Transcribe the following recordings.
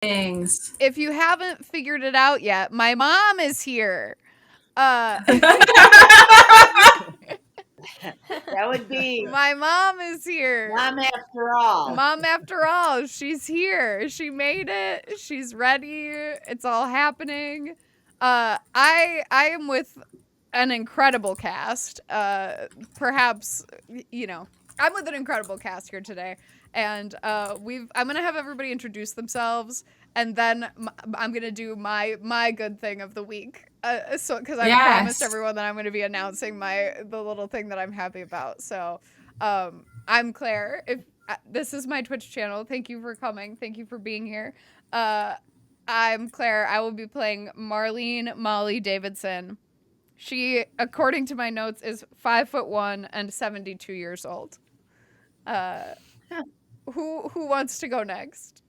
things. If you haven't figured it out yet, my mom is here. That would be My mom is here. Mom after all. Mom after all, she's here. She made it. She's ready. It's all happening. I am with an incredible cast. Perhaps I'm with an incredible cast here today, and I'm gonna have everybody introduce themselves, and then I'm gonna do my good thing of the week. So because I promised everyone that I'm gonna be announcing the little thing that I'm happy about. So, I'm Claire. If this is my Twitch channel, thank you for coming. Thank you for being here. I'm Claire. I will be playing Marlene Molly Davidson. She, according to my notes, is 5'1" and 72 years old. Who wants to go next?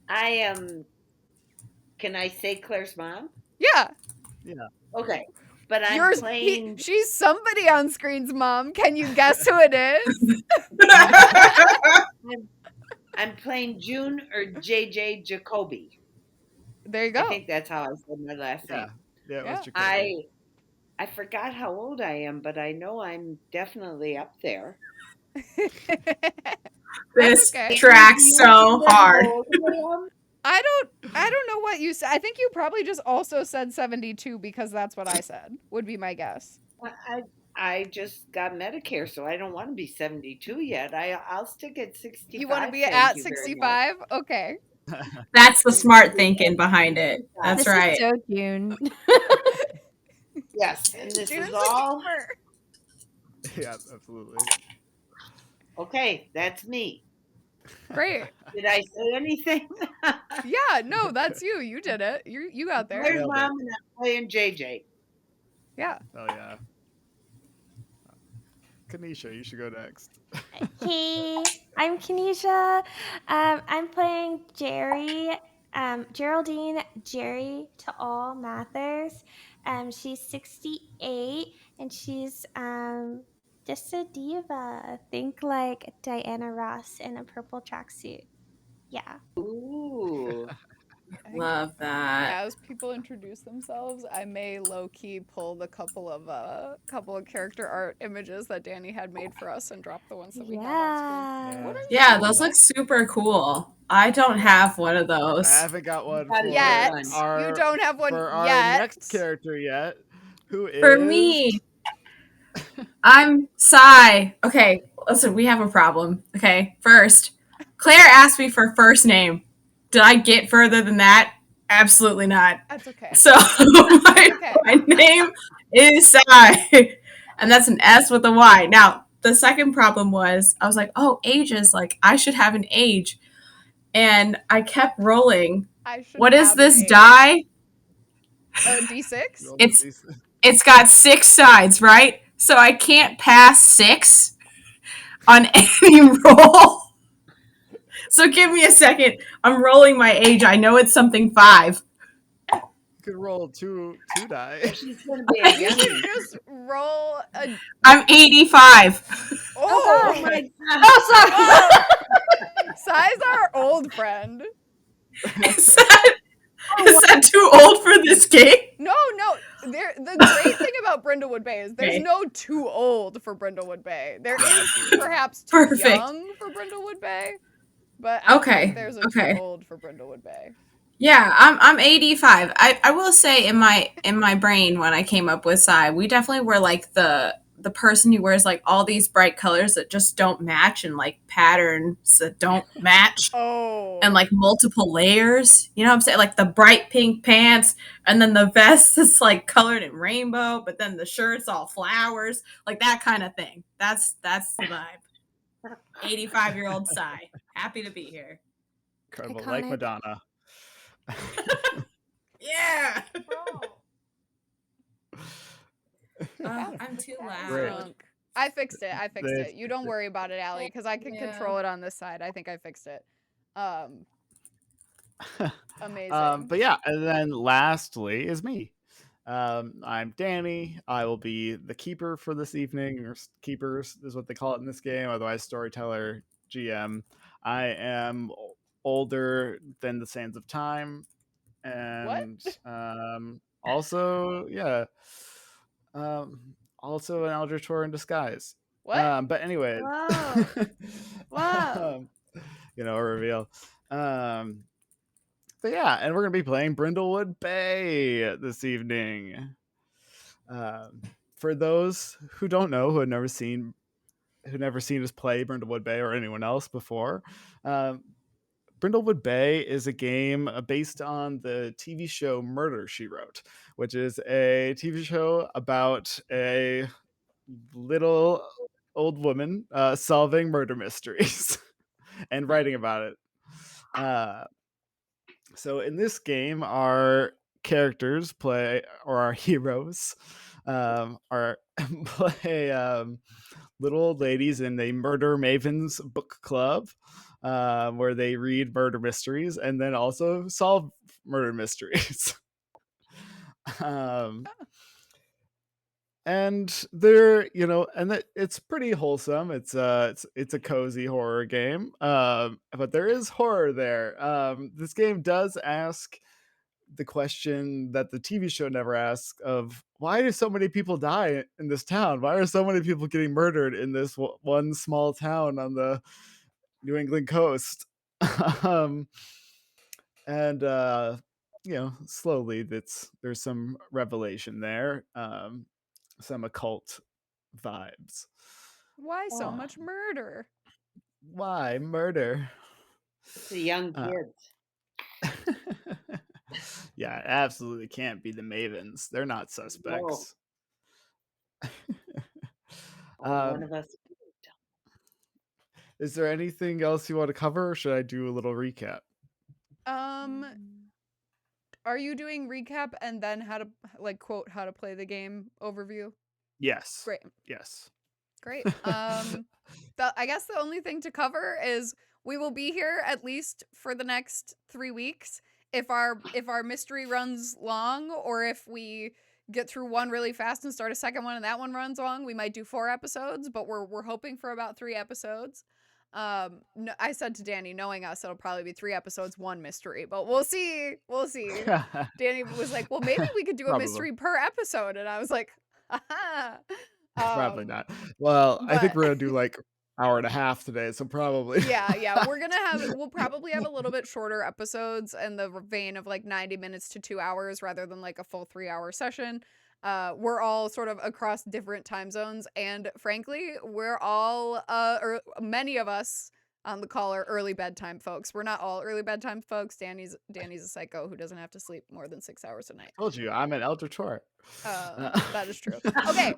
I am. Can I say Claire's mom? Yeah. Okay, but I'm playing. She's somebody on screen's mom. Can you guess who it is? I'm playing June or JJ Jacoby. There you go. I think that's how I said my last name. Yeah, it was Jacoby. I forgot how old I am, but I know I'm definitely up there. This tracks so hard. I don't know what you said. I think you probably just also said 72 because that's what I said. Would be my guess. I just got Medicare, so I don't want to be 72 yet. I'll stick at 65. You want to be at 65? Okay. That's the smart thinking behind it. That's this right. Is so June. Yes, and this June's is all. Yeah, absolutely. Okay, that's me. Great. Did I say anything? Yeah, no, that's you. You did it. You got there. There's mom and I'm playing JJ. Yeah. Oh yeah. Kanisha, you should go next. Hey, I'm Kanisha. I'm playing Gerri. Geraldine Gerri to all Mathers. She's 68 and she's just a diva. Think like Diana Ross in a purple tracksuit. Yeah. Ooh. Love that. As people introduce themselves, I may low-key pull the couple of character art images that Danny had made for us and drop the ones that we have on screen. Yeah, those look super cool. I don't have one of those. I haven't got one for yet. Our, you don't have one for our yet. next character yet. Who is? For me, I'm Sai. Okay, listen, we have a problem. Okay, first, Claire asked me for first name. Did I get further than that? Absolutely not. That's okay. So my name is Sai, and that's an S with a Y. Now, the second problem was I was like, oh, ages, like I should have an age. And I kept rolling. What is this die? D6? It's got 6 sides, right? So I can't pass 6 on any roll. So give me a second. I'm rolling my age. I know it's something 5. You could roll two die. She's gonna be a you should just roll a... I'm 85. Oh my God. Oh, sorry. Sai's our old friend. Is that too old for this game? No. The great thing about Brindlewood Bay is there's no too old for Brindlewood Bay. There is perhaps too young for Brindlewood Bay, but I don't think there's a too old for Brindlewood Bay. Yeah, I'm 85. I will say in my brain when I came up with Sai, we definitely were like the person who wears like all these bright colors that just don't match and like patterns that don't match. And like multiple layers. You know what I'm saying? Like the bright pink pants and then the vest that's like colored in rainbow, but then the shirt's all flowers. Like that kind of thing. That's the vibe. 85-year-old Sai. Happy to be here. Incredible. Like Madonna. Yeah. I'm too loud. I fixed it. You don't worry about it, Allie, because I can control it on this side. I think I fixed it. Amazing. But yeah, and then lastly is me. I'm Danny. I will be the keeper for this evening, or keepers is what they call it in this game, otherwise storyteller, GM. I am older than the sands of time, What? and also, yeah, also an Eldritch Horror in disguise. What? But anyways, Whoa. Whoa. um, a reveal. Um, but yeah, and we're gonna be playing Brindlewood Bay this evening. Um, for those who don't know, who never seen us play Brindlewood Bay or anyone else before, um, Brindlewood Bay is a game based on the TV show Murder, She Wrote, which is a TV show about a little old woman solving murder mysteries and writing about it. So in this game, our characters play, or our heroes are play little old ladies in a Murder Mavens book club, where they read murder mysteries and then also solve murder mysteries. um, and they're and it's pretty wholesome. It's a cozy horror game, but there is horror there. This game does ask the question that the TV show never asks of, why do so many people die in this town? Why are so many people getting murdered in this one small town on the New England coast? um, and slowly there's some revelation there, some occult vibes. Why so Oh. much murder? Why murder? It's the young Uh, kids. Yeah, it absolutely can't be the Mavens. They're not suspects. One of us. Is there anything else you want to cover, or should I do a little recap? Are you doing recap and then how to quote how to play the game overview? Yes. Great. Yes. Great. I guess the only thing to cover is we will be here at least for the next 3 weeks. If our mystery runs long, or if we get through one really fast and start a second one and that one runs long, we might do 4 episodes, but we're hoping for about 3 episodes. No, I said to Danny, knowing us, it'll probably be 3 episodes, 1 mystery, but we'll see. We'll see. Danny was like, well, maybe we could do a mystery per episode. And I was like, haha. Probably not. Well, I think we're gonna do like hour and a half today, so probably. Yeah. We'll probably have a little bit shorter episodes in the vein of like 90 minutes to 2 hours rather than like a full 3-hour session. We're all sort of across different time zones, and frankly, we're all or many of us on the call are early bedtime folks. We're not all early bedtime folks. Danny's a psycho who doesn't have to sleep more than 6 hours a night. I told you, I'm an Eldritch Horror. That is true. Okay,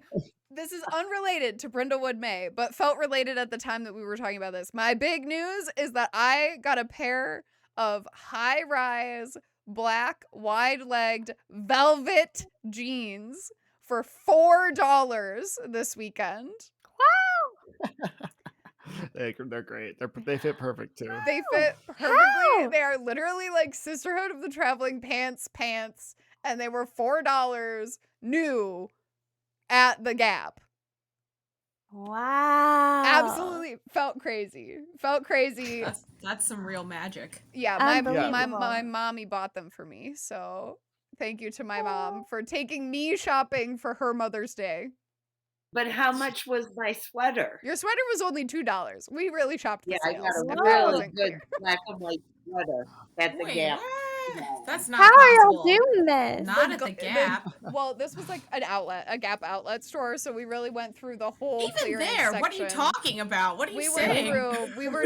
this is unrelated to Brindlewood May, but felt related at the time that we were talking about this. My big news is that I got a pair of high-rise, black, wide-legged velvet jeans for $4 this weekend. They're great. They fit perfect too. They fit perfectly. How? They are literally like Sisterhood of the Traveling Pants, and they were $4 new at the Gap. Wow. Absolutely felt crazy. That's some real magic. Yeah, my mommy bought them for me, so thank you to my mom for taking me shopping for her Mother's Day. But how much was my sweater? Your sweater was only $2. We really shopped the sales. I got a really good black and white sweater at the Gap. That's not How possible. are y'all doing this? Not at the Gap. Well, this was like a Gap outlet store, so we really went through the whole Even clearance there, section. what are you talking about? What are you saying? We were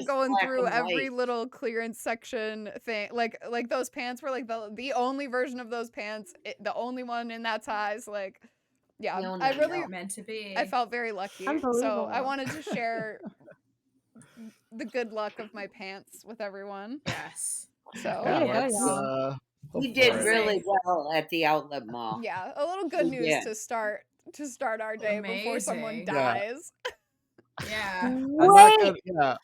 going through every little clearance section thing. Like those pants were like the only version of those pants, the only one in that size. Like, yeah, I really meant to be. I felt very lucky. So I wanted to share the good luck of my pants with everyone. Yes. So we did really well at the outlet mall. Yeah, a little good news to start our day before someone dies. Yeah.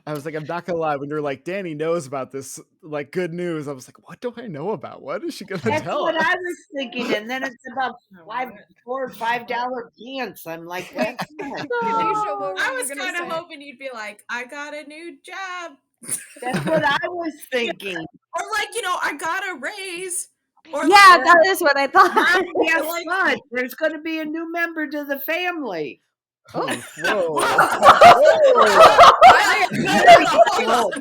I was like, I'm not gonna lie. When you're like, Danny knows about this, like, good news, I was like, what do I know about? What is she gonna That's tell what us? I was thinking. And then it's about $4 or $5 pants. I'm like, what? Wait, Kanisha, what were I you was gonna kind of say? hoping you'd be like, I got a new job. That's what I was thinking. Or like, I got a raise. Or Yeah, like, that is what I thought. Mom, guess like- what? There's going to be a new member to the family. Whoa. Whoa.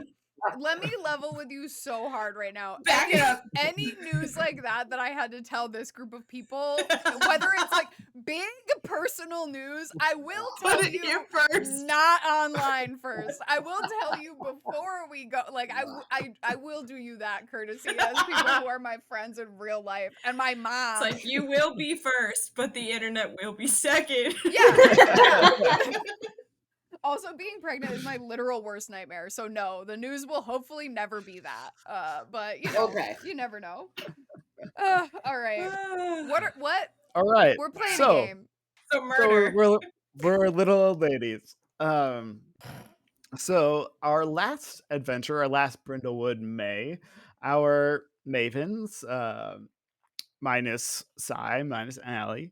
Let me level with you so hard right now. Back it up. Any news like that I had to tell this group of people, whether it's like big personal news, I will tell Put it you here first. not online first. I will tell you before we go. Like I will do you that courtesy as people who are my friends in real life and my mom. It's like, you will be first, but the internet will be second. Yeah. Also, being pregnant is my literal worst nightmare. So no, the news will hopefully never be that. But Okay. you never know. All right. What? All right. We're playing a So game. So murder. we're little old ladies. So our last adventure, our last Brindlewood May, our mavens, minus Cy, minus Allie,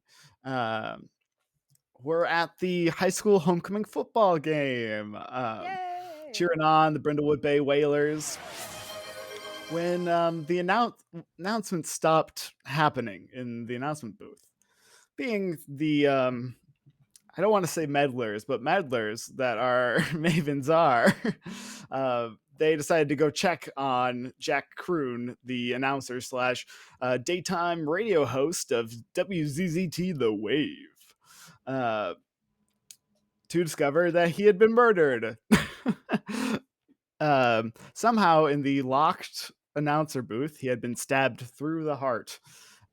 we're at the high school homecoming football game, Yay! cheering on the Brindlewood Bay Whalers. When the announcement stopped happening in the announcement booth, being the I don't want to say meddlers, but meddlers that our mavens are, they decided to go check on Jack Croon, the announcer slash daytime radio host of WZZT The Wave, to discover that he had been murdered. Somehow in the locked announcer booth, he had been stabbed through the heart.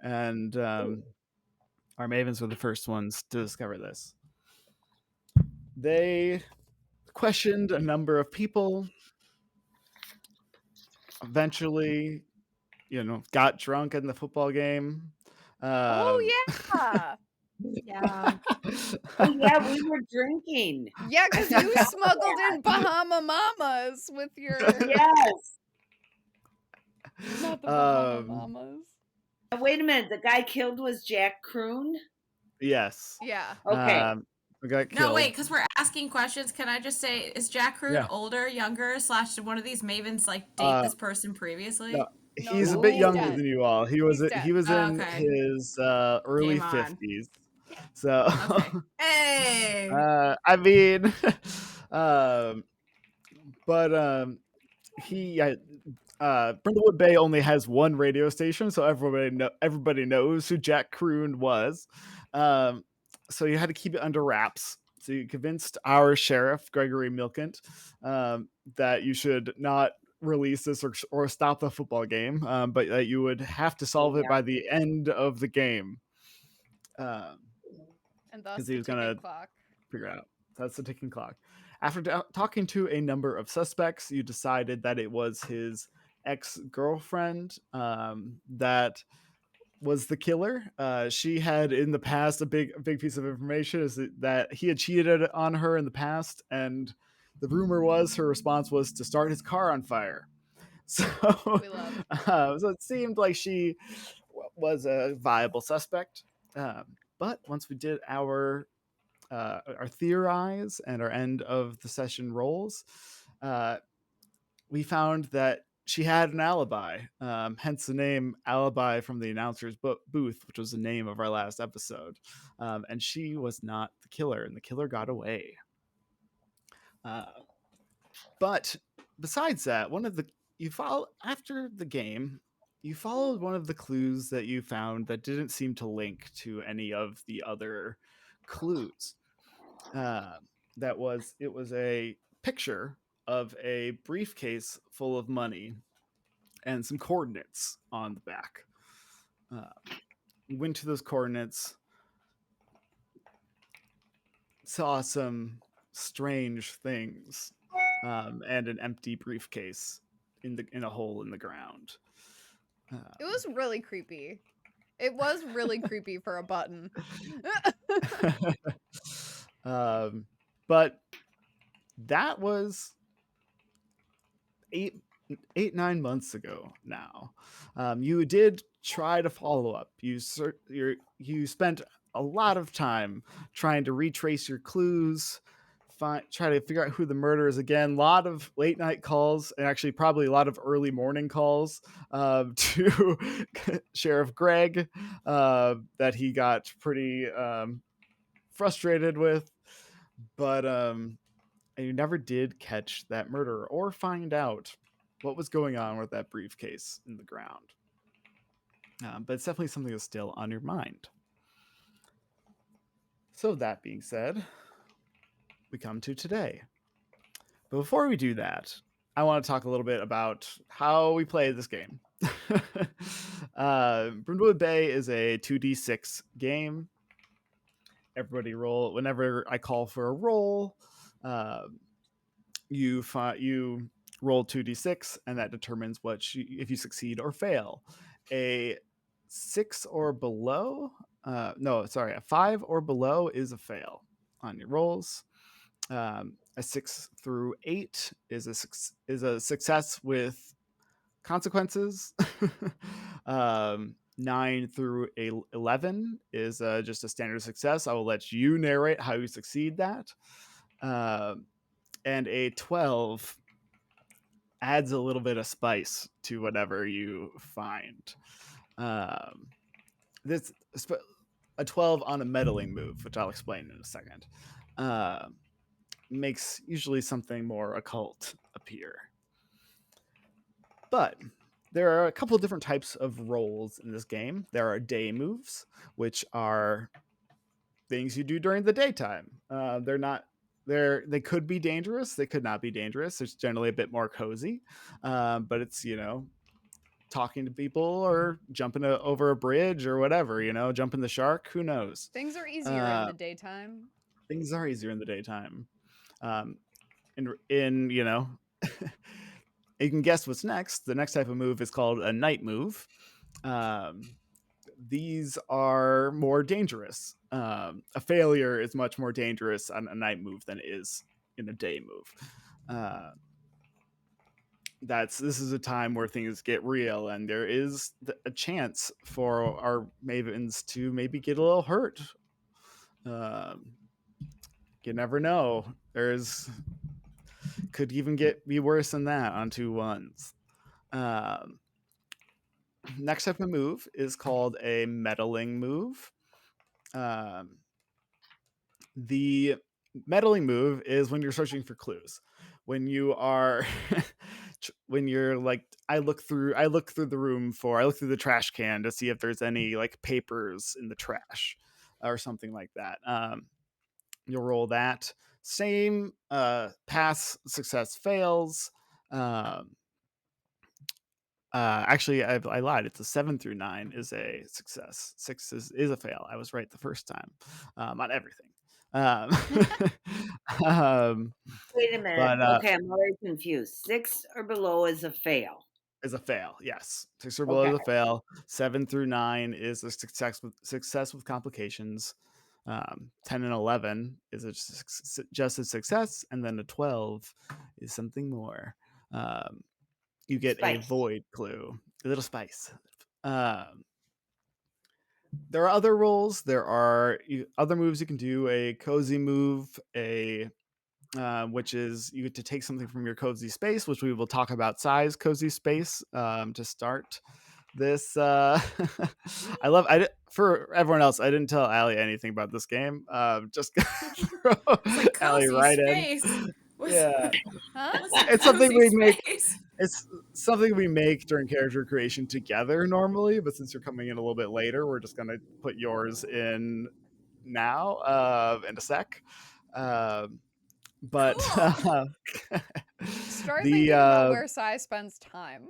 And our mavens were the first ones to discover this. They questioned a number of people. Eventually, got drunk in the football game. Oh yeah. Yeah. Oh, yeah, we were drinking. Yeah, because you smuggled in Bahama Mamas with your Yes. not the Bahama Mamas. Wait a minute. The guy killed was Jack Croon? Yes. Yeah. Okay. We got killed. No, wait, because we're asking questions. Can I just say, is Jack Croon Yeah. older, younger, / did one of these mavens like date this person previously? No, No, he's a no, bit he's younger dead. than you all. He was He's dead. he was in Okay. his early Game on. 50s. So Okay. Hey. I mean, but he Brindlewood Bay only has one radio station, so everybody knows who Jack Croon was. So you had to keep it under wraps. So you convinced our sheriff, Gregory Milkent, that you should not release this or stop the football game, but that you would have to solve it by the end of the game. And thus 'cause the he was ticking gonna clock. figure out. That's the ticking clock. After talking to a number of suspects, you decided that it was his ex-girlfriend that was the killer. She had in the past a big piece of information is that he had cheated on her in the past, and the rumor was her response was to start his car on fire. So, We love. so it seemed like she was a viable suspect. But once we did our theorize and our end of the session rolls, we found that she had an alibi, hence the name Alibi from the announcer's booth, which was the name of our last episode. And she was not the killer, and the killer got away. But besides that, after the game, you followed one of the clues that you found that didn't seem to link to any of the other clues. It was a picture of a briefcase full of money and some coordinates on the back. You went to those coordinates, saw some strange things, and an empty briefcase in a hole in the ground. It was really creepy. It was really creepy for a button. But that was 9 months ago now. You did try to follow up. You spent a lot of time trying to retrace your clues, try to figure out who the murderer is again. A lot of late night calls, and actually probably a lot of early morning calls to Sheriff Greg that he got pretty frustrated with. But and you never did catch that murderer or find out what was going on with that briefcase in the ground. But it's definitely something that's still on your mind. So that being said, we come to today. But before we do that, I want to talk a little bit about how we play this game. Brindlewood Bay is a 2d6 game. Everybody roll whenever I call for a roll. You roll 2d6, and that determines if you succeed or fail. A 6 or below, a 5 or below is a fail on your rolls. A 6 through 8 is a success with consequences. 9 through 11 is just a standard success. I will let you narrate how you succeed that. And a 12 adds a little bit of spice to whatever you find. This a 12 on a meddling move, which I'll explain in a second, makes usually something more occult appear. But there are a couple of different types of rolls in this game. There are day moves, which are things you do during the daytime. They could be dangerous. They could not be dangerous. It's generally a bit more cozy, but it's talking to people or jumping over a bridge or whatever. Jumping the shark. Who knows? Things are easier in the daytime. Things are easier in the daytime. In you can guess what's next. The next type of move is called a night move. These are more dangerous. A failure is much more dangerous on a night move than it is in a day move. This is a time where things get real, and there is a chance for our mavens to maybe get a little hurt. You never know. Could even be worse than that on 2 ones. Next type of move is called a meddling move. The meddling move is when you're searching for clues. When you are when you're like, I look through the trash can to see if there's any like papers in the trash or something like that. You'll roll that. Same pass, success, fails. Actually, I lied. It's a 7 through 9 is a success. 6 is a fail. I was right the first time on everything. Wait a minute. But Okay, I'm already confused. 6 or below is a fail. Is a fail. Yes, 6 or below is a fail. 7 through 9 is a success with complications. 10 and 11 is just a success, and then a 12 is something more. You get Spice. a void clue, a little spice. There are other rolls. There are other moves you can do. A cozy move, which is you get to take something from your cozy space, which we will talk about size cozy space to start this. For everyone else, I didn't tell Allie anything about this game. Just throw Like Allie cozy right space. in. Yeah. Huh? It's something we make. It's something we make during character creation together normally, but since you're coming in a little bit later, we're just gonna put yours in now in a sec. But Cool. Start the thinking about where Sai spends time.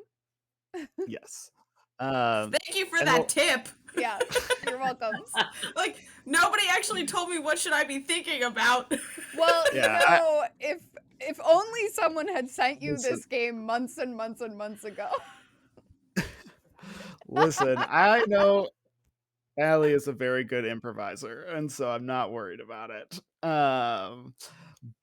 yes. Thank you for that tip. Yeah, you're welcome. Like, nobody actually told me what should I be thinking about. Well, Yeah, if only someone had sent you this game months and months and months ago. Listen, I know Allie is a very good improviser, and so I'm not worried about it.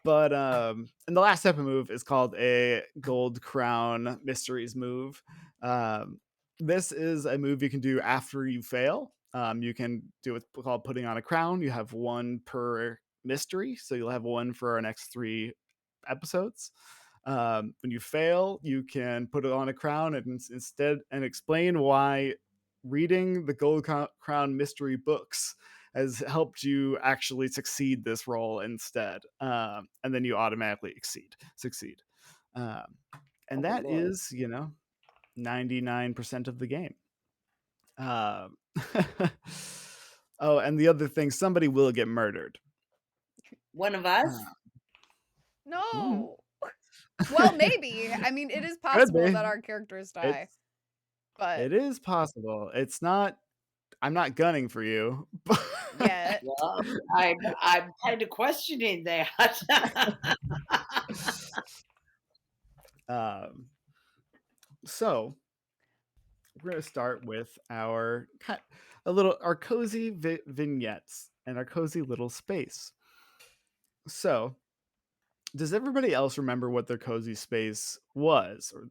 But and the last type of move is called a Gold Crown Mysteries move. Um, this is a move you can do after you fail. You can do what's called putting on a crown. You have one per mystery, so you'll have one for our next 3 episodes. When you fail, you can put it on a crown and instead and explain why reading the Gold Crown mystery books has helped you actually succeed this role instead, and then you automatically succeed, um, and Oh that Lord. is 99% of the game. Um, oh, and the other thing, somebody will get murdered. One of us? Uh, mhm. No. Well, maybe. I mean, it is Could possible be. that our characters die, It's but it is possible. It's not. I'm not gunning for you, but yet. Well, I'm kind of questioning that. um, so we're going to start with our cozy vignettes and our cozy little space. So, does everybody else remember what their cozy space was, or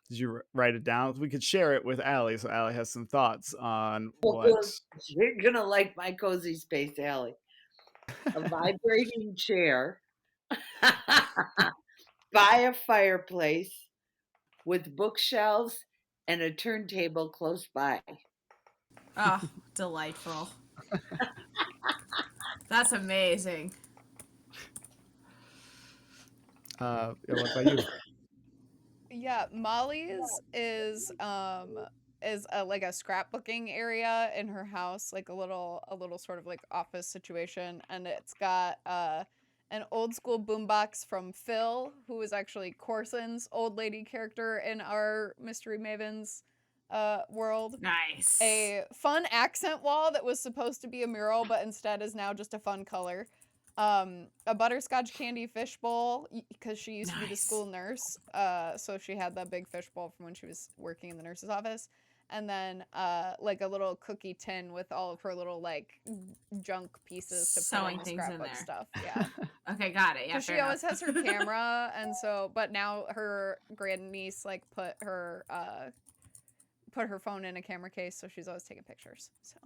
did you write it down? We could share it with Allie, so Allie has some thoughts on what. Well, you're gonna like my cozy space, Allie. A vibrating chair by a fireplace with bookshelves and a turntable close by. Oh, delightful. That's amazing. What about you? Yeah, Molly's is a like a scrapbooking area in her house, like a little sort of like office situation, and it's got an old school boombox from Phil, who is actually Corson's old lady character in our Mystery Mavens world. Nice. A fun accent wall that was supposed to be a mural, but instead is now just a fun color. A butterscotch candy fishbowl because she used to be the Nice. school nurse, so she had that big fishbowl from when she was working in the nurse's office. And then like a little cookie tin with all of her little like junk pieces to put Sewing in the things in scrapbook there. stuff. Yeah. Okay, got it. Yeah, Because fair she always enough. has her camera, and so, but now her grandniece like put her phone in a camera case, so she's always taking pictures. So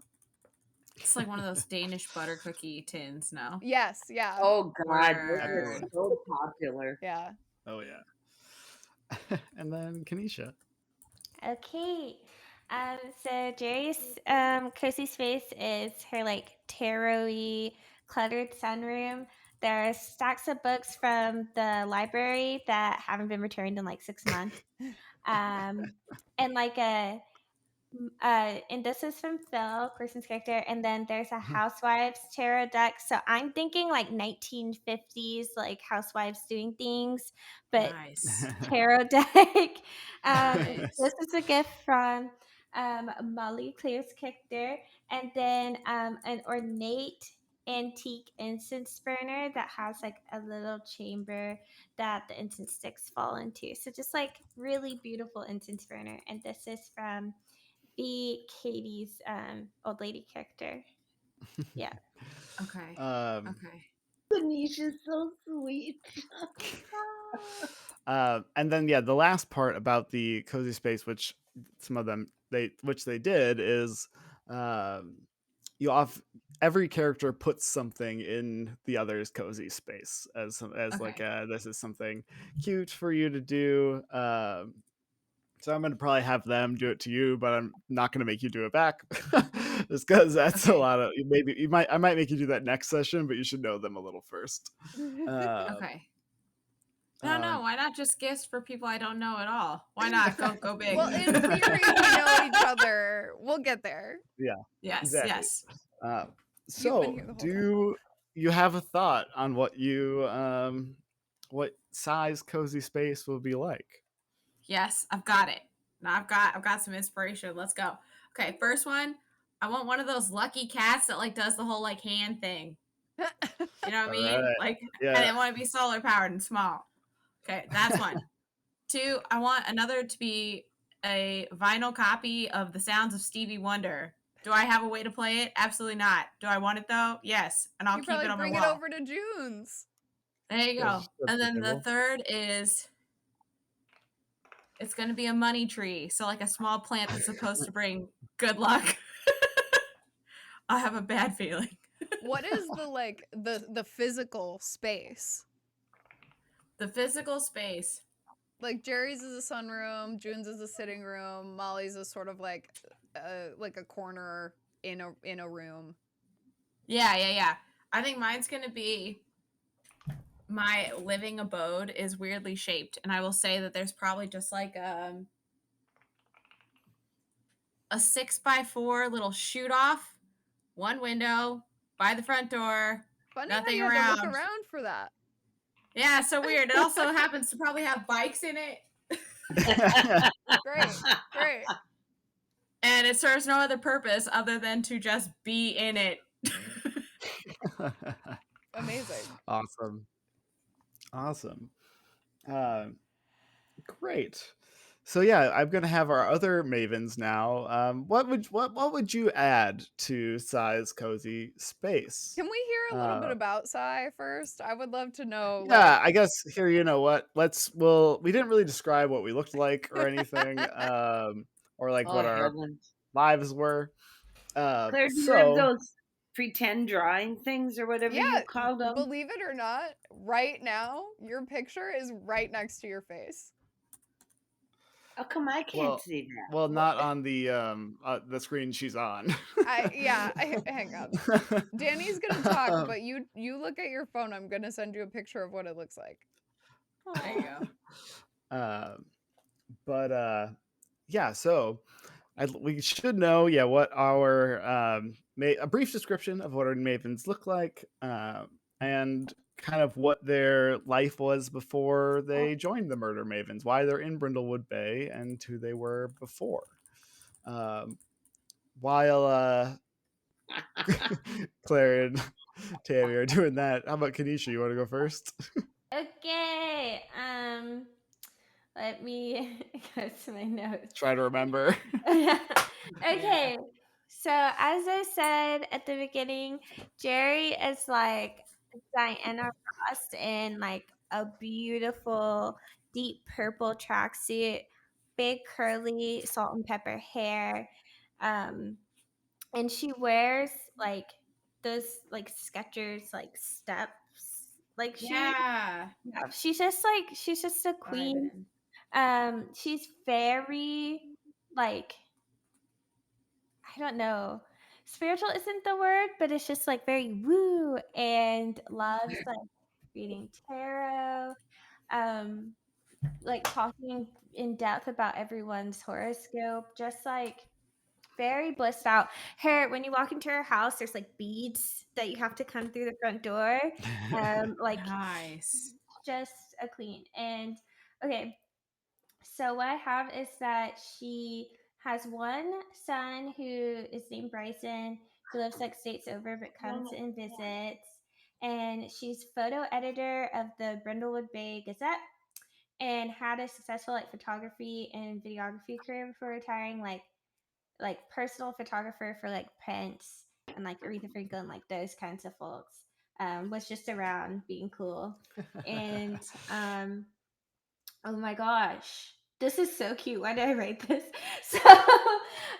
It's like one of those Danish butter cookie tins, no? yes, yeah, Oh God, those are Word. so popular. yeah. Oh yeah. And then Kanisha. Okay. So Jerry's cozy space is her like tarot-y cluttered sunroom. There are stacks of books from the library that haven't been returned in like 6 months. And like and this is from Phil, Carson's character, and then there's a housewives tarot deck. So I'm thinking like 1950s, like housewives doing things, but Nice. tarot deck. Nice. This is a gift from Molly Claire's character, and then an ornate antique incense burner that has like a little chamber that the incense sticks fall into. So just like really beautiful incense burner. And this is from be Katie's old lady character. Yeah. Okay. um, Okay. Tanisha's so sweet. and then yeah, the last part about the cozy space, which some of them they did is um, you off every character puts something in the other's cozy space as like Okay. this is something cute for you to do. So I'm gonna probably have them do it to you, but I'm not gonna make you do it back, just because that's a Okay. lot of. Maybe I might make you do that next session, but you should know them a little first. Um, Okay. No, no, um, why not just gifts for people I don't know at all? Why not? Go big. Well, in theory, we know each other. We'll get there. yeah, Yes, exactly. yes. Uh, You've been so here the whole time. do you have a thought on what size cozy space will be like? Yes, I've got it. Now I've got some inspiration. Let's go. Okay, first one. I want one of those lucky cats that like does the whole like hand thing. You know what I All mean? right, Like, and yeah. I want to be solar powered and small. Okay, that's one. Two, I want another to be a vinyl copy of The Sounds of Stevie Wonder Do I have a way to play it? Absolutely not. Do I want it though? Yes, and I'll You keep probably it on my bring it wall. over to June's. There you Yes, go. that's And then the reasonable. third is it's going to be a money tree. So like a small plant that's supposed to bring good luck. I have a bad feeling. What is the physical space? The physical space. Like Jerry's is a sunroom, June's is a sitting room, Molly's is sort of like a corner in a room. Yeah. I think mine's going to be my living abode is weirdly shaped, and I will say that there's probably just like a 6x4 little shoot off, one window by the front door, Funny how nothing you had to look around. around for that. Yeah, so weird. It also happens to probably have bikes in it. Great. And it serves no other purpose other than to just be in it. Amazing. Awesome. Great. So yeah, I'm gonna have our other mavens now. What would you add to Sai's cozy space? Can we hear a little bit about Sai first? I would love to know. Yeah, I guess here, you know what? We didn't really describe what we looked like or anything, or like Oh, what our heavens. lives were. Claire, do you have So those pretend drawing things or whatever you Yeah, call them? believe it or not, right now your picture is right next to your face. How come I can't see that? well, not on the screen she's on. Hang on. Danny's gonna talk, but you look at your phone. I'm gonna send you a picture of what it looks like. There you go. Yeah, so we should know, what our a brief description of what our mavens look like, and kind of what their life was before they joined the Murder Mavens, why they're in Brindlewood Bay, and who they were before. While Claire and Tammy are doing that, how about Kanisha? You want to go first? Okay. Let me go to my notes. Try to remember. Okay. So as I said at the beginning, Gerri is like Diana Ross in like a beautiful deep purple tracksuit, big curly salt and pepper hair. And she wears like those like Skechers like steps. Like Yeah. she's just a queen. She's very like, I don't know, spiritual isn't the word, but it's just like very woo, and loves like reading tarot, um like talking in depth about everyone's horoscope, just like very blissed out. When you walk into her house, there's like beads that you have to come through the front door. Like Nice. just a queen. And okay, so what I have is that she has one son who is named Bryson, who lives like states over but comes and visits. And she's photo editor of the Brindlewood Bay Gazette and had a successful like photography and videography career before retiring, like personal photographer for like Prince and like Aretha Franklin, like those kinds of folks. Was just around being cool. And oh my gosh, this is so cute. Why did I write this? So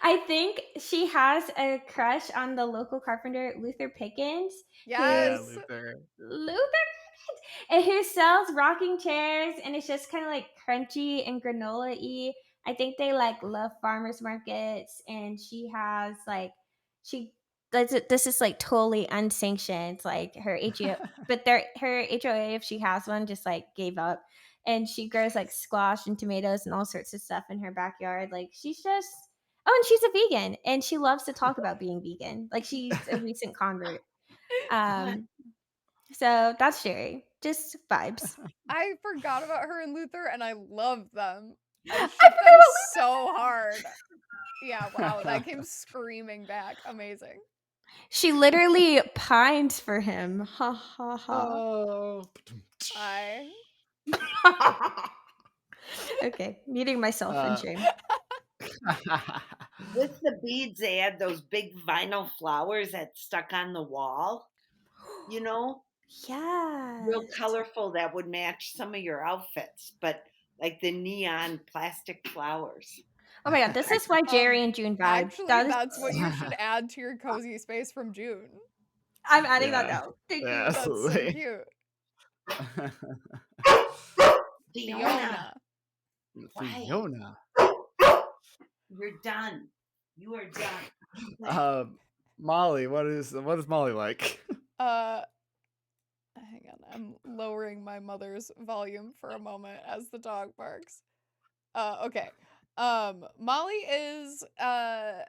I think she has a crush on the local carpenter, Luther Pickens. Yes. Luther and who sells rocking chairs, and it's just kind of like crunchy and granola-y. I think they like love farmers markets, and she has like she does it. This is like totally unsanctioned, like her HOA, but her HOA, if she has one, just like gave up, and she grows like squash and tomatoes and all sorts of stuff in her backyard. Like she's just and she's a vegan, and she loves to talk about being vegan. Like she's a recent convert. So that's Gerri. Just vibes. I forgot about her and Luther, and I love them. I ship them so hard. Yeah, wow, that came screaming back. Amazing. She literally pines for him. Ha ha ha. Oh. Okay, muting myself in shame. With the beads, they had those big vinyl flowers that stuck on the wall, you know, real Yes. colorful that would match some of your outfits, but like the neon plastic flowers. Oh my god, this is why Gerri and June vibes. Actually, that's what you should add to your cozy space from June. I'm adding that Yeah. now. Thank Yeah, you. That's so absolutely. cute. Fiona, quiet. Fiona. You're done. You are done. Molly, what is Molly like? Hang on, I'm lowering my mother's volume for a moment as the dog barks. Okay. Molly is a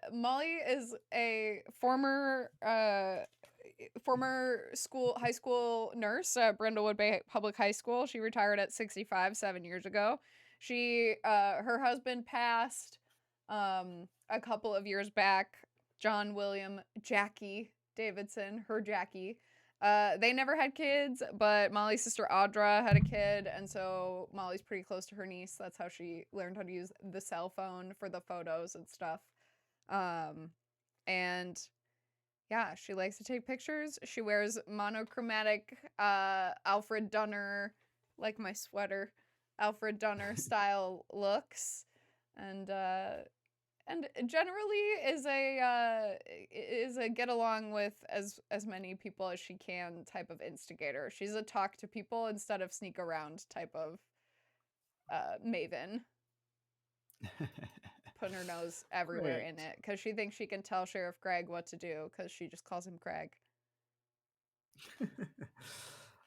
former high school nurse at Brindlewood Bay Public High School. She retired at 65 7 years ago. Her husband passed a couple of years back. John William Jackie Davidson, her Jackie. They never had kids, but Molly's sister Audra had a kid, and so Molly's pretty close to her niece. That's how she learned how to use the cell phone for the photos and stuff. And yeah, she likes to take pictures. She wears monochromatic Alfred Dunner, like my sweater, Alfred Dunner style looks, and generally is a get along with as many people as she can type of instigator. She's a talk to people instead of sneak around type of maven. Putting her nose everywhere Great. in it because she thinks she can tell Sheriff Greg what to do because she just calls him Craig. Is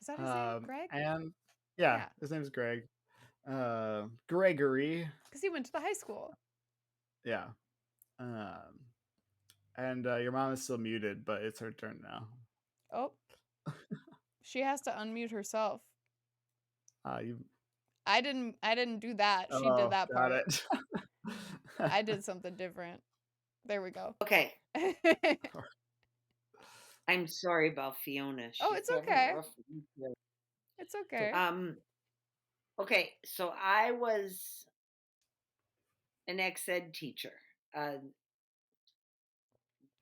that his name, Greg? And yeah, his name's Greg. Gregory. Because he went to the high school. Yeah. And your mom is still muted, but it's her turn now. Oh. She has to unmute herself. You. I didn't do that. She did that got part. it. I did something different. There we go. Okay. I'm sorry about Fiona. Oh, it's okay. It's okay. Okay, so I was an ex-ed teacher.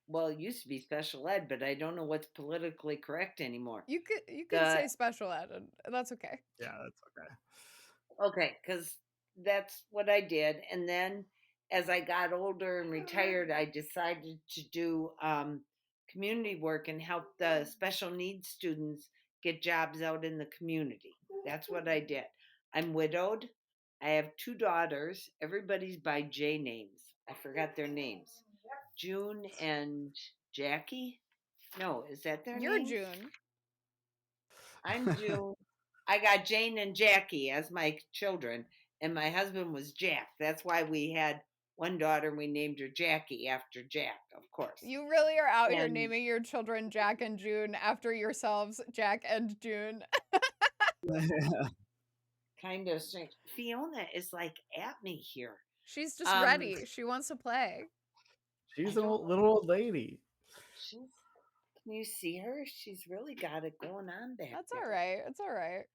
Well, it used to be special ed, but I don't know what's politically correct anymore. You could say special ed, and that's okay. Yeah, that's okay. Okay, because that's what I did. And then as I got older and retired, I decided to do community work and help the special needs students get jobs out in the community. That's what I did. I'm widowed. I have 2 daughters. Everybody's by J names. I forgot their names. June and Jackie? No, is that their You're names? June. I'm June. I got Jane and Jackie as my children, and my husband was Jack. That's why we had one daughter and we named her Jackie after Jack, of course. You really are out here naming your children Jack and June after yourselves, Jack and June. Kind of strange. Fiona is like at me here. She's just ready. She wants to play. She's a little old lady. Can you see her? She's really got it going on back That's there. all right. It's all right.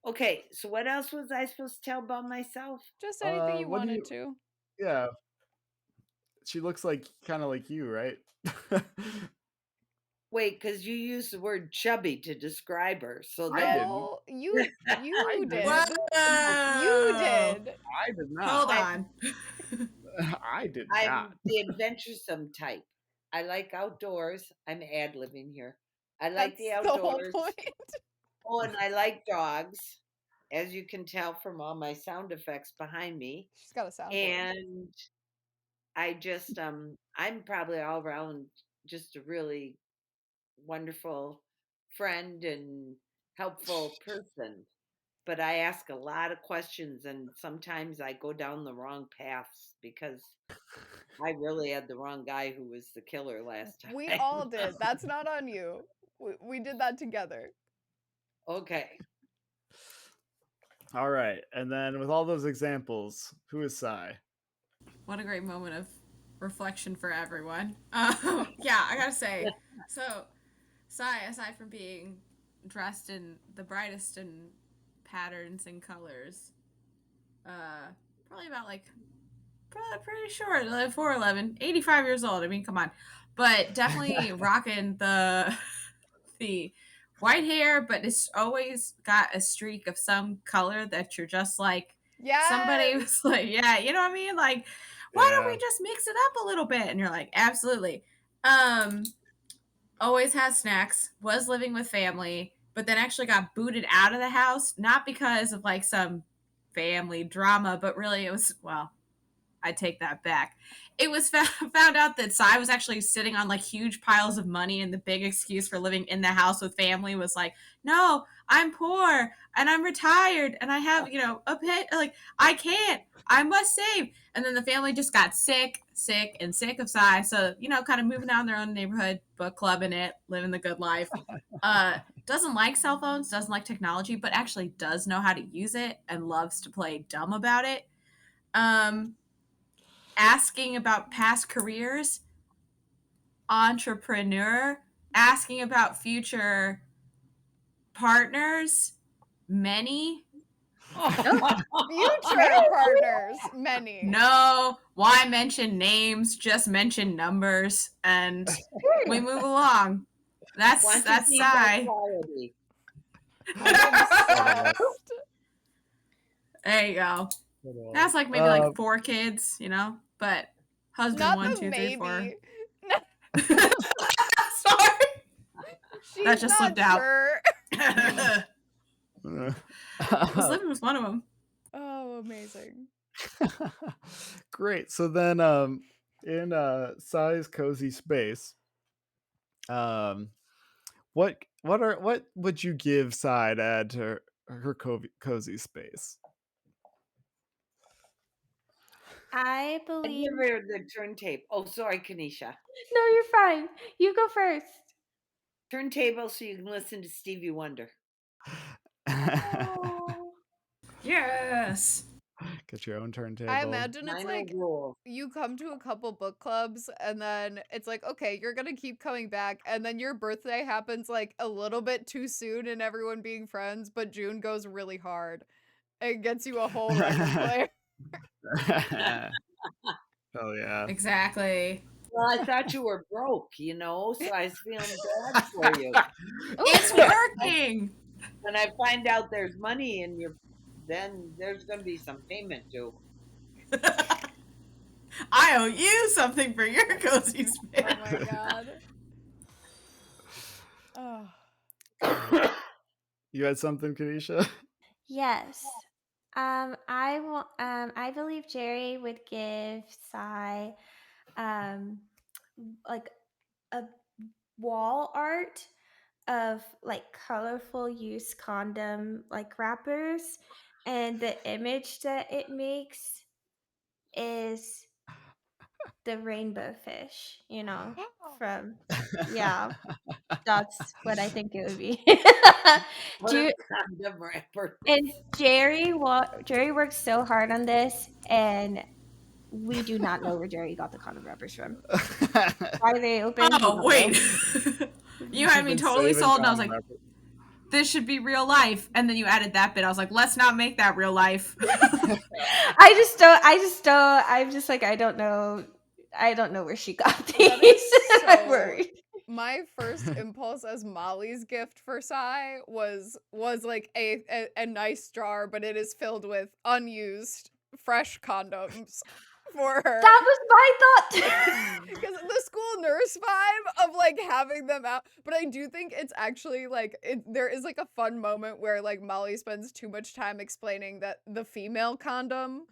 Okay, so what else was I supposed to tell about myself? Just anything you wanted to. Yeah. She looks like kind of like you, right? Wait, because you used the word chubby to describe her. So I that didn't. You did. Whoa. You did. I did not. Hold on. I did I'm not. the adventuresome type. I like outdoors. I'm ad-libbing here. I like the That's outdoors. the whole point. Oh, and I like dogs, as you can tell from all my sound effects behind me. She's got a soundboard. And I just, I'm probably all around just a really wonderful friend and helpful person. But I ask a lot of questions, and sometimes I go down the wrong paths because I really had the wrong guy who was the killer last time. We all did. That's not on you. We did that together. Okay. All right. And then with all those examples, who is Sai? What a great moment of reflection for everyone. Yeah, I gotta say. So, Sai, aside from being dressed in the brightest in patterns and colors, probably about like pretty short, like 4'11", 85 years old. I mean, come on, but definitely rocking the white hair, but it's always got a streak of some color that you're just like somebody Yes. was like, yeah, you know what I mean? Like, why don't Yeah. we just mix it up a little bit? And you're like, absolutely. Always has snacks, was living with family, but then actually got booted out of the house, not because of like some family drama, but really it was, well, I take that back. It was found out that Cy was actually sitting on like huge piles of money, and the big excuse for living in the house with family was like, "No, I'm poor and I'm retired and I have, a pet. Like I can't. I must save." And then the family just got sick and sick of Cy. So kind of moving out in their own neighborhood, book clubbing it, living the good life. Doesn't like cell phones, doesn't like technology, but actually does know how to use it and loves to play dumb about it. Um, Asking about past careers, entrepreneur, asking about future partners, many. Future partners, many. No, why mention names? Just mention numbers, and we move along. That's Quantity by Cy. quality. I'm obsessed. There you go. That's like maybe like 4 kids, but husband Not 1, the 2, 3, 4. maybe. Sorry, She's that just not slipped out. sure. I was living with one of them. Oh, amazing. Great. So then in Cy's cozy space, what would you give Cy to add to her cozy space? I I believe. give her the turntable. Oh, sorry, Kanisha. No, you're fine. You go first. Turntable so you can listen to Stevie Wonder. Oh. Yes. Get your own turntable. I imagine it's Final like rule. you come to a couple book clubs and then it's like, okay, you're gonna keep coming back, and then your birthday happens like a little bit too soon and everyone being friends, but June goes really hard and gets you a whole record player. Hell yeah. Exactly. Well, I thought you were broke, so I was feeling bad for you. It's working. When I find out there's money in then there's going to be some payment due. I owe you something for your cozy space. Oh my god. Oh. You had something, Kanisha? Yes. I believe Gerri would give Cy like a wall art of like colorful used condom like wrappers, and the image that it makes is the rainbow fish, from yeah. That's what I think it would be. Condom wrapper. And Gerri worked so hard on this, and we do not know where Gerri got the condom wrappers from. Why are they open? Oh, wait. You had me totally sold, and I was like, this should be real life. And then you added that bit. I was like, let's not make that real life. I'm just like, I don't know where she got these. I'm worried. My first impulse as Molly's gift for Cy was like a nice jar, but it is filled with unused fresh condoms for her. That was my thought. Because the school nurse vibe of like having them out. But I do think it's actually like there is like a fun moment where like Molly spends too much time explaining that the female condom,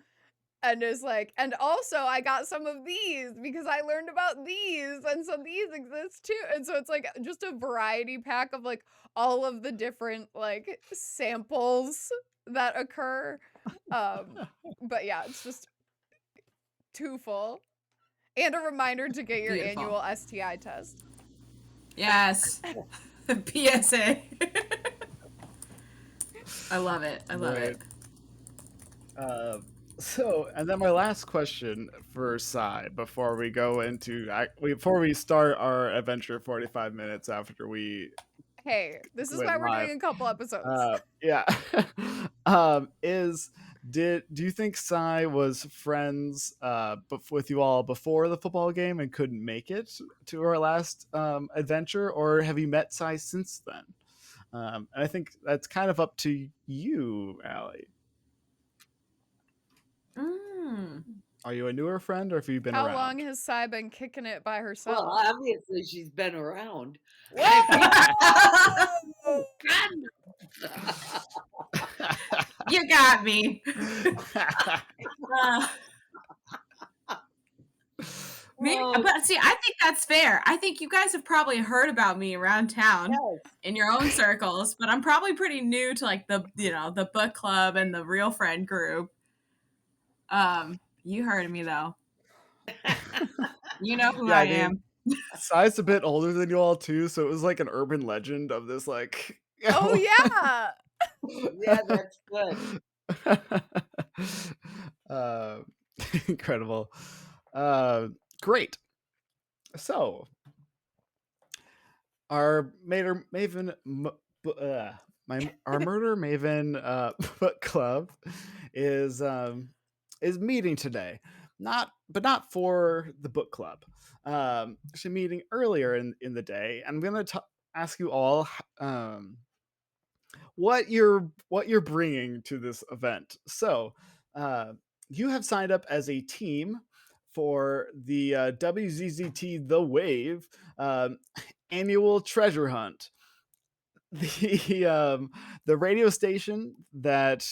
and is like, and also I got some of these because I learned about these, and so these exist too. And so it's like just a variety pack of like all of the different like samples that occur. But yeah, it's just too full. And a reminder to get your annual STI test. Yes. PSA. I love it. I love it. So, and then my last question for Cy before we go before we start our adventure 45 minutes after we. Hey, this is why we're doing a couple episodes. Yeah. Is Do you think Cy was friends with you all before the football game and couldn't make it to our last adventure, or have you met Cy since then? And I think that's kind of up to you, Allie. Mm. Are you a newer friend, or have you been How long around? has Cy been kicking it by Well, herself? obviously she's been around. I mean, Whoa! God, You got me. Uh, maybe, oh, but see, I think that's fair. I think you guys have probably heard about me around town yes. in your own circles, but I'm probably pretty new to like the book club and the real friend group. You heard of me though. You know who Yeah, I I mean, am. Cy's a bit older than you all too, so it was like an urban legend of this like. Oh yeah. Yeah, that's good. uh, incredible. Uh, Great. So our Maven our Murder Maven book club is meeting today. Not for the book club. Actually meeting earlier in the day. I'm gonna ask you all what you're bringing to this event. So you have signed up as a team for the WZZT The Wave annual treasure hunt. The radio station that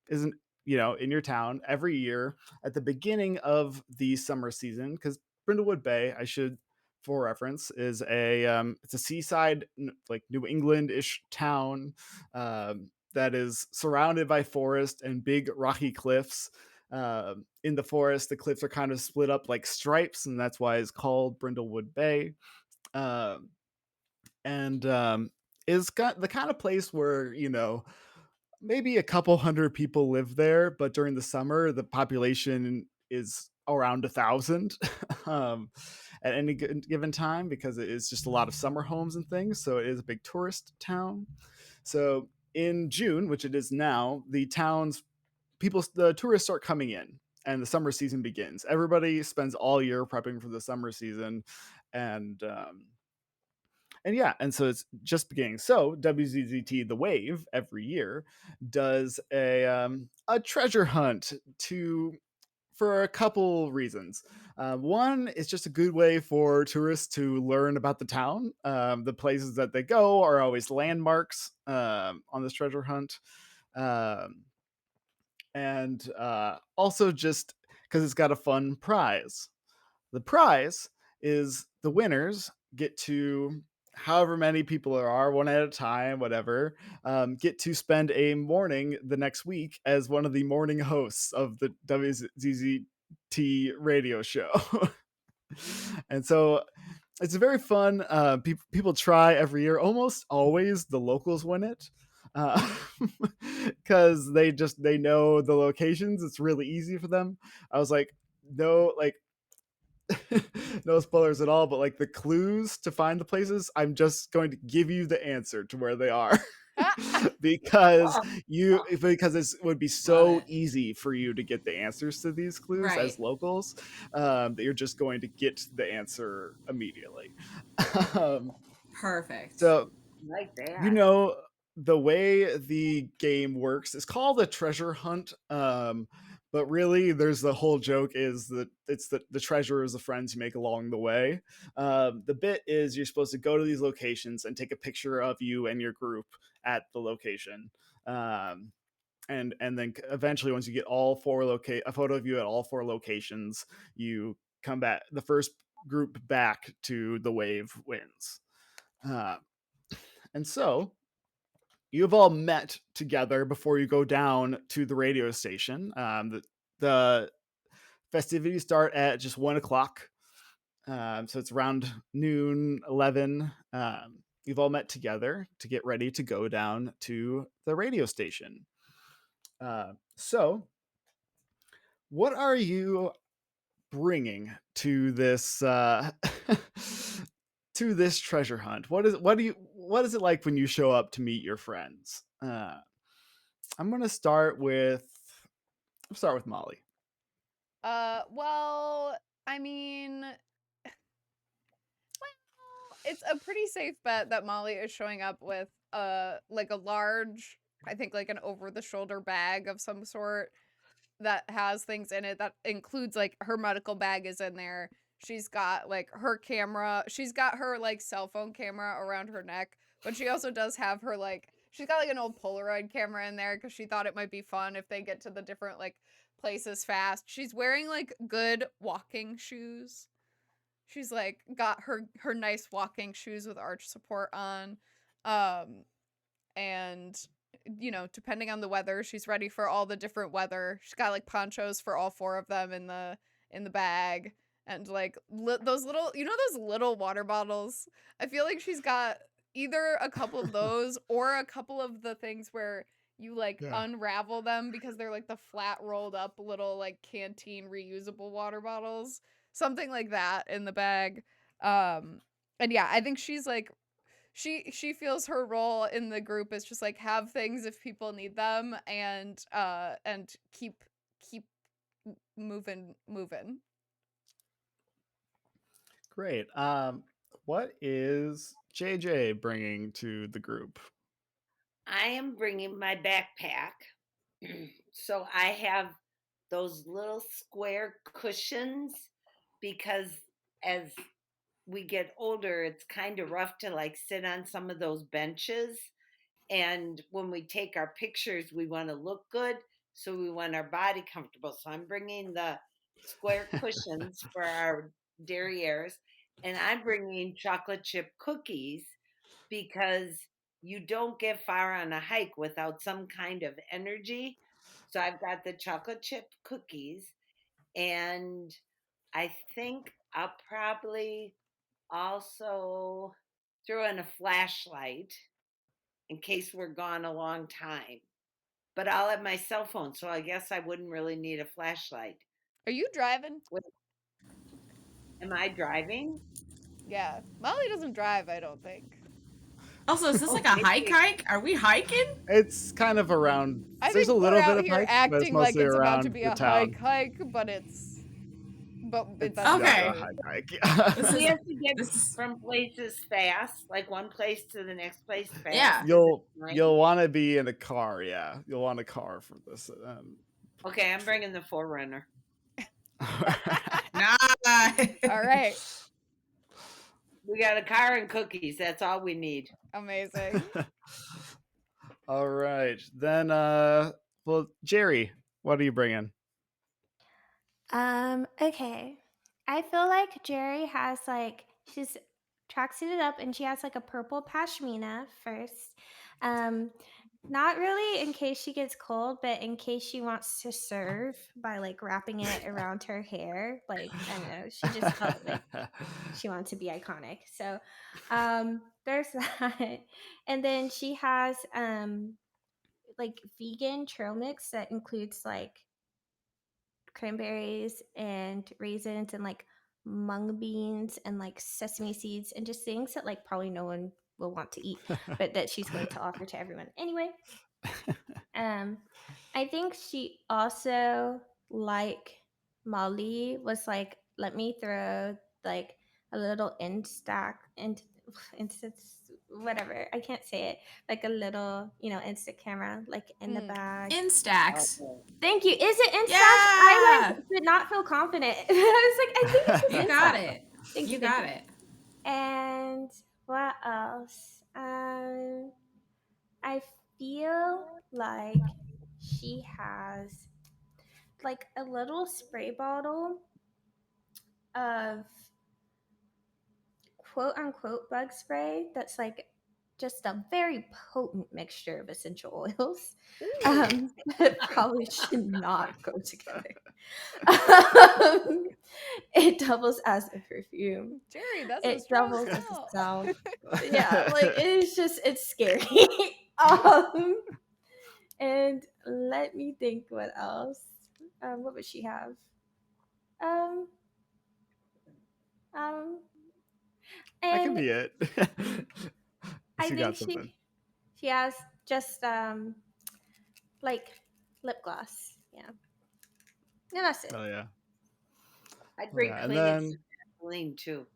isn't in your town every year at the beginning of the summer season, because Brindlewood Bay, I should for reference, is it's a seaside like New England-ish town that is surrounded by forest and big rocky cliffs. In the forest, the cliffs are kind of split up like stripes, and that's why it's called Brindlewood Bay. um, and is got the kind of place where maybe a couple hundred people live there, but during the summer the population is around 1,000 um, at any given time, because it is just a lot of summer homes and things. So it is a big tourist town. So in June, which it is now, the tourists start coming in and the summer season begins. Everybody spends all year prepping for the summer season, and yeah, and so it's just beginning. So WZZT The Wave every year does a treasure hunt to for a couple reasons. One, it's just a good way for tourists to learn about the town. The places that they go are always landmarks on this treasure hunt. Um, and Also just because it's got a fun prize. The prize is the winners get to, however many people there are, one at a time, whatever, get to spend a morning the next week as one of the morning hosts of the WZZT radio show. And so it's very fun. People try every year. Almost always the locals win it, because they know the locations. It's really easy for them. I was like, no, like no spoilers at all, but like the clues to find the places, I'm just going to give you the answer to where they are. because it would be Love so it. easy for you to get the answers to these clues Right. as locals, that you're just going to get the answer immediately. um, Perfect. so Like you that. know the way the game works is called a treasure hunt, but really there's the whole joke is that it's the treasure is the friends you make along the way. The bit is you're supposed to go to these locations and take a picture of you and your group at the location, and then eventually once you get a photo of you at all four locations, you come back. The first group back to the wave wins. uh, and so you've all met together before you go down to the radio station. The festivities start at just 1 o'clock. So it's around noon, 11. You've all met together to get ready to go down to the radio station. So, what are you bringing to this to this treasure hunt? What is it like when you show up to meet your friends? I'm gonna start with start with Molly. Well, I mean, it's a pretty safe bet that Molly is showing up with like a large, I think like an over the shoulder bag of some sort that has things in it that includes like her medical bag is in there. She's got like her camera, she's got her like cell phone camera around her neck, but she also does have her like she's got like an old Polaroid camera in there cuz she thought it might be fun if they get to the different like places fast. She's wearing like good walking shoes. She's like got her nice walking shoes with arch support on. Um and you know, depending on the weather, she's ready for all the different weather. She's got like ponchos for all four of them in the bag, and like those little, you know, those little water bottles. I feel like she's got either a couple of those or a couple of the things where you like unravel them because they're like the flat rolled up little like canteen reusable water bottles, something like that in the bag. And yeah, I think she's like she feels her role in the group is just like have things if people need them, and keep moving. Great. What is JJ bringing to the group? I am bringing my backpack. So I have those little square cushions because as we get older, it's kind of rough to like sit on some of those benches. And when we take our pictures, we want to look good. So we want our body comfortable. So I'm bringing the square cushions for our derrieres, and I'm bringing chocolate chip cookies because you don't get far on a hike without some kind of energy. So I've got the chocolate chip cookies, and I think I'll probably also throw in a flashlight in case we're gone a long time. But I'll have my cell phone, so I guess I wouldn't really need a flashlight. Are you driving? Am I driving? Yeah, Molly doesn't drive, I don't think. Also, is this like a hike? Are we hiking? It's kind of around. I There's think a we're little bit out of here hike, but it's acting like mostly it's about to around be the a town. hike, but It's that's not Okay. a true. hike. We have to get This is from places fast, like one place to the next place fast. Yeah. You'll want to be in a car. Yeah, you'll want a car for this. Okay, I'm bringing the Forerunner. nah. All right. We got a car and cookies. That's all we need. Amazing. All right, then. Well, Gerri, what are you bringing? Okay. I feel like Gerri has like she's tracksuited up and she has like a purple pashmina first. Not really in case she gets cold, but in case she wants to serve by like wrapping it around her hair. Like, I don't know, she just felt like she wanted to be iconic. So there's that. And then she has like vegan trail mix that includes like cranberries and raisins and like mung beans and like sesame seeds and just things that like probably no one will want to eat, but that she's going to offer to everyone anyway. I think she also, like Molly, was like, let me throw like a little whatever, I can't say it, like a little, Insta camera like in the bag. Instax. Okay. Thank you. Is it Instax? I Yeah. like did not feel confident. I was like, I think it's just You Instax. got it. Thank you. You Thank got you. it. And what else? I feel like she has like a little spray bottle of quote unquote bug spray that's like just a very potent mixture of essential oils that probably should not go together. It doubles as a perfume. Gerri, that's a It strong doubles as a smell. salve. Yeah, like it's scary. And let me think what else. What would she have? Um, um, That could and be it. I You think got something. she has just like lip gloss. Yeah. And that's it. Oh yeah. I'd Oh bring yeah. And Kleenex then and Vaseline too.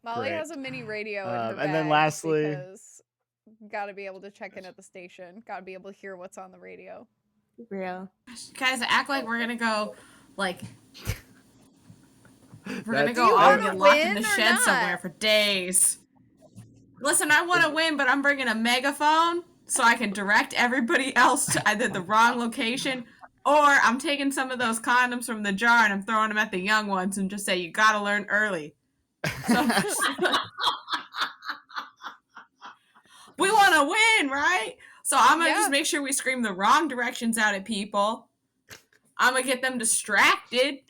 Molly great. has a mini radio in her And then bag lastly, because gotta be able to check in at the station. Gotta be able to hear what's on the radio. Real. Guys, act like we're gonna go, like, we're gonna that's Do go you all want get to locked in win the or shed somewhere not? for days. Listen, I want to win, but I'm bringing a megaphone so I can direct everybody else to either the wrong location or I'm taking some of those condoms from the jar and I'm throwing them at the young ones and just say, you gotta learn early. So we want to win, right? So I'm going to just make sure we scream the wrong directions out at people. I'm going to get them distracted.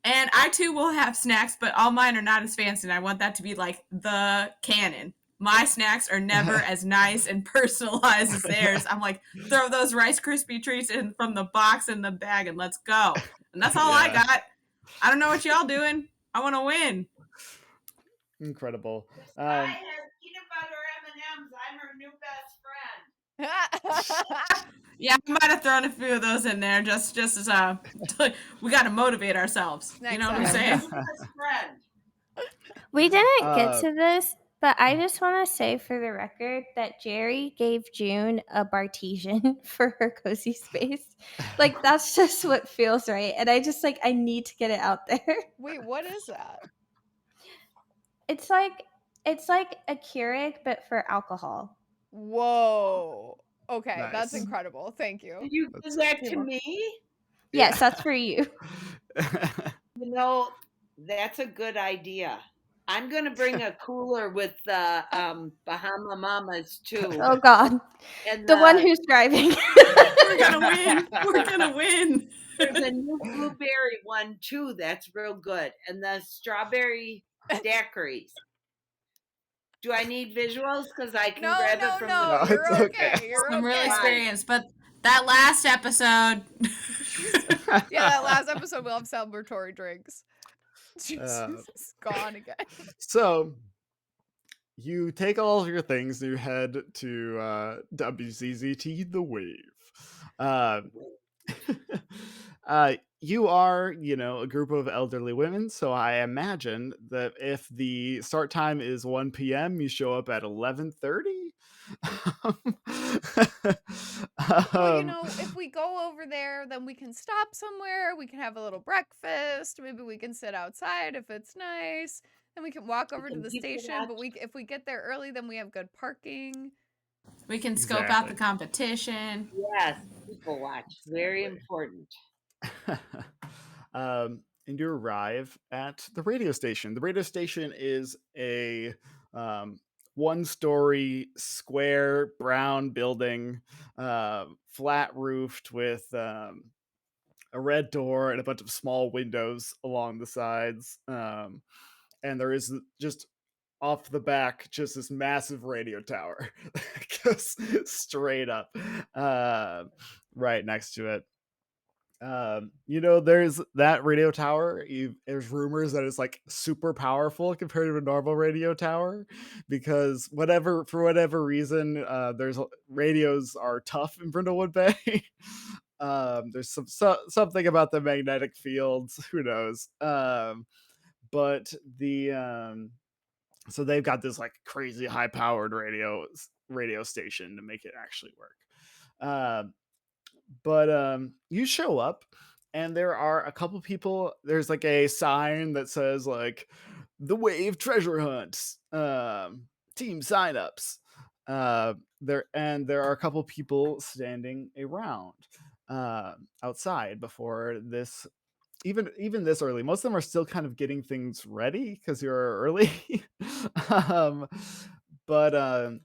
And I too will have snacks, but all mine are not as fancy. And I want that to be like the canon. My snacks are never as nice and personalized as theirs. I'm like, throw those Rice Krispie treats in from the box in the bag and let's go. And that's all I got. I don't know what y'all doing. I want to win. Incredible. Sky has peanut butter M&Ms. I'm her new best friend. Yeah, I might have thrown a few of those in there just as we got to motivate ourselves. You know what I'm saying? Best friend. We didn't get to this, but I just want to say for the record that Gerri gave June a Bartesian for her cozy space. Like, that's just what feels right. And I just, like, I need to get it out there. Wait, what is that? It's like a Keurig, but for alcohol. Whoa. Okay, Nice. that's incredible. Thank you. Did you do that to me? Yes, that's for you. You know, that's a good idea. I'm going to bring a cooler with the Bahama Mamas too. Oh, God. And the one who's driving. We're going to win. We're going to win. There's a new blueberry one too that's real good. And the strawberry daiquiris. Do I need visuals? Because I can grab it from No, the you're okay. You're I'm okay. real experienced, but that last episode. Yeah, that last episode we'll have celebratory drinks. Jesus, gone again. So you take all of your things and you head to WZZT The Wave. You are, a group of elderly women, so I imagine that if the start time is 1 p.m., you show up at 11:30. Well, if we go over there, then we can stop somewhere. We can have a little breakfast. Maybe we can sit outside if it's nice. Then we can walk over to the station. But if we get there early, then we have good parking. We can scope out the competition. Yes, people watch. Very important. And you arrive at the radio station. The radio station is a one-story square brown building, flat roofed with a red door and a bunch of small windows along the sides. And there is just off the back just this massive radio tower that goes straight up right next to it. There's that radio tower. There's rumors that it's like super powerful compared to a normal radio tower because for whatever reason, there's radios are tough in Brindlewood Bay. There's something about the magnetic fields. Who knows? But so they've got this like crazy high powered radio station to make it actually work. But you show up and there are a couple people. There's like a sign that says like the Wave Treasure Hunt, team signups. There are a couple people standing around outside before this. Even this early, most of them are still kind of getting things ready because you're early. um, but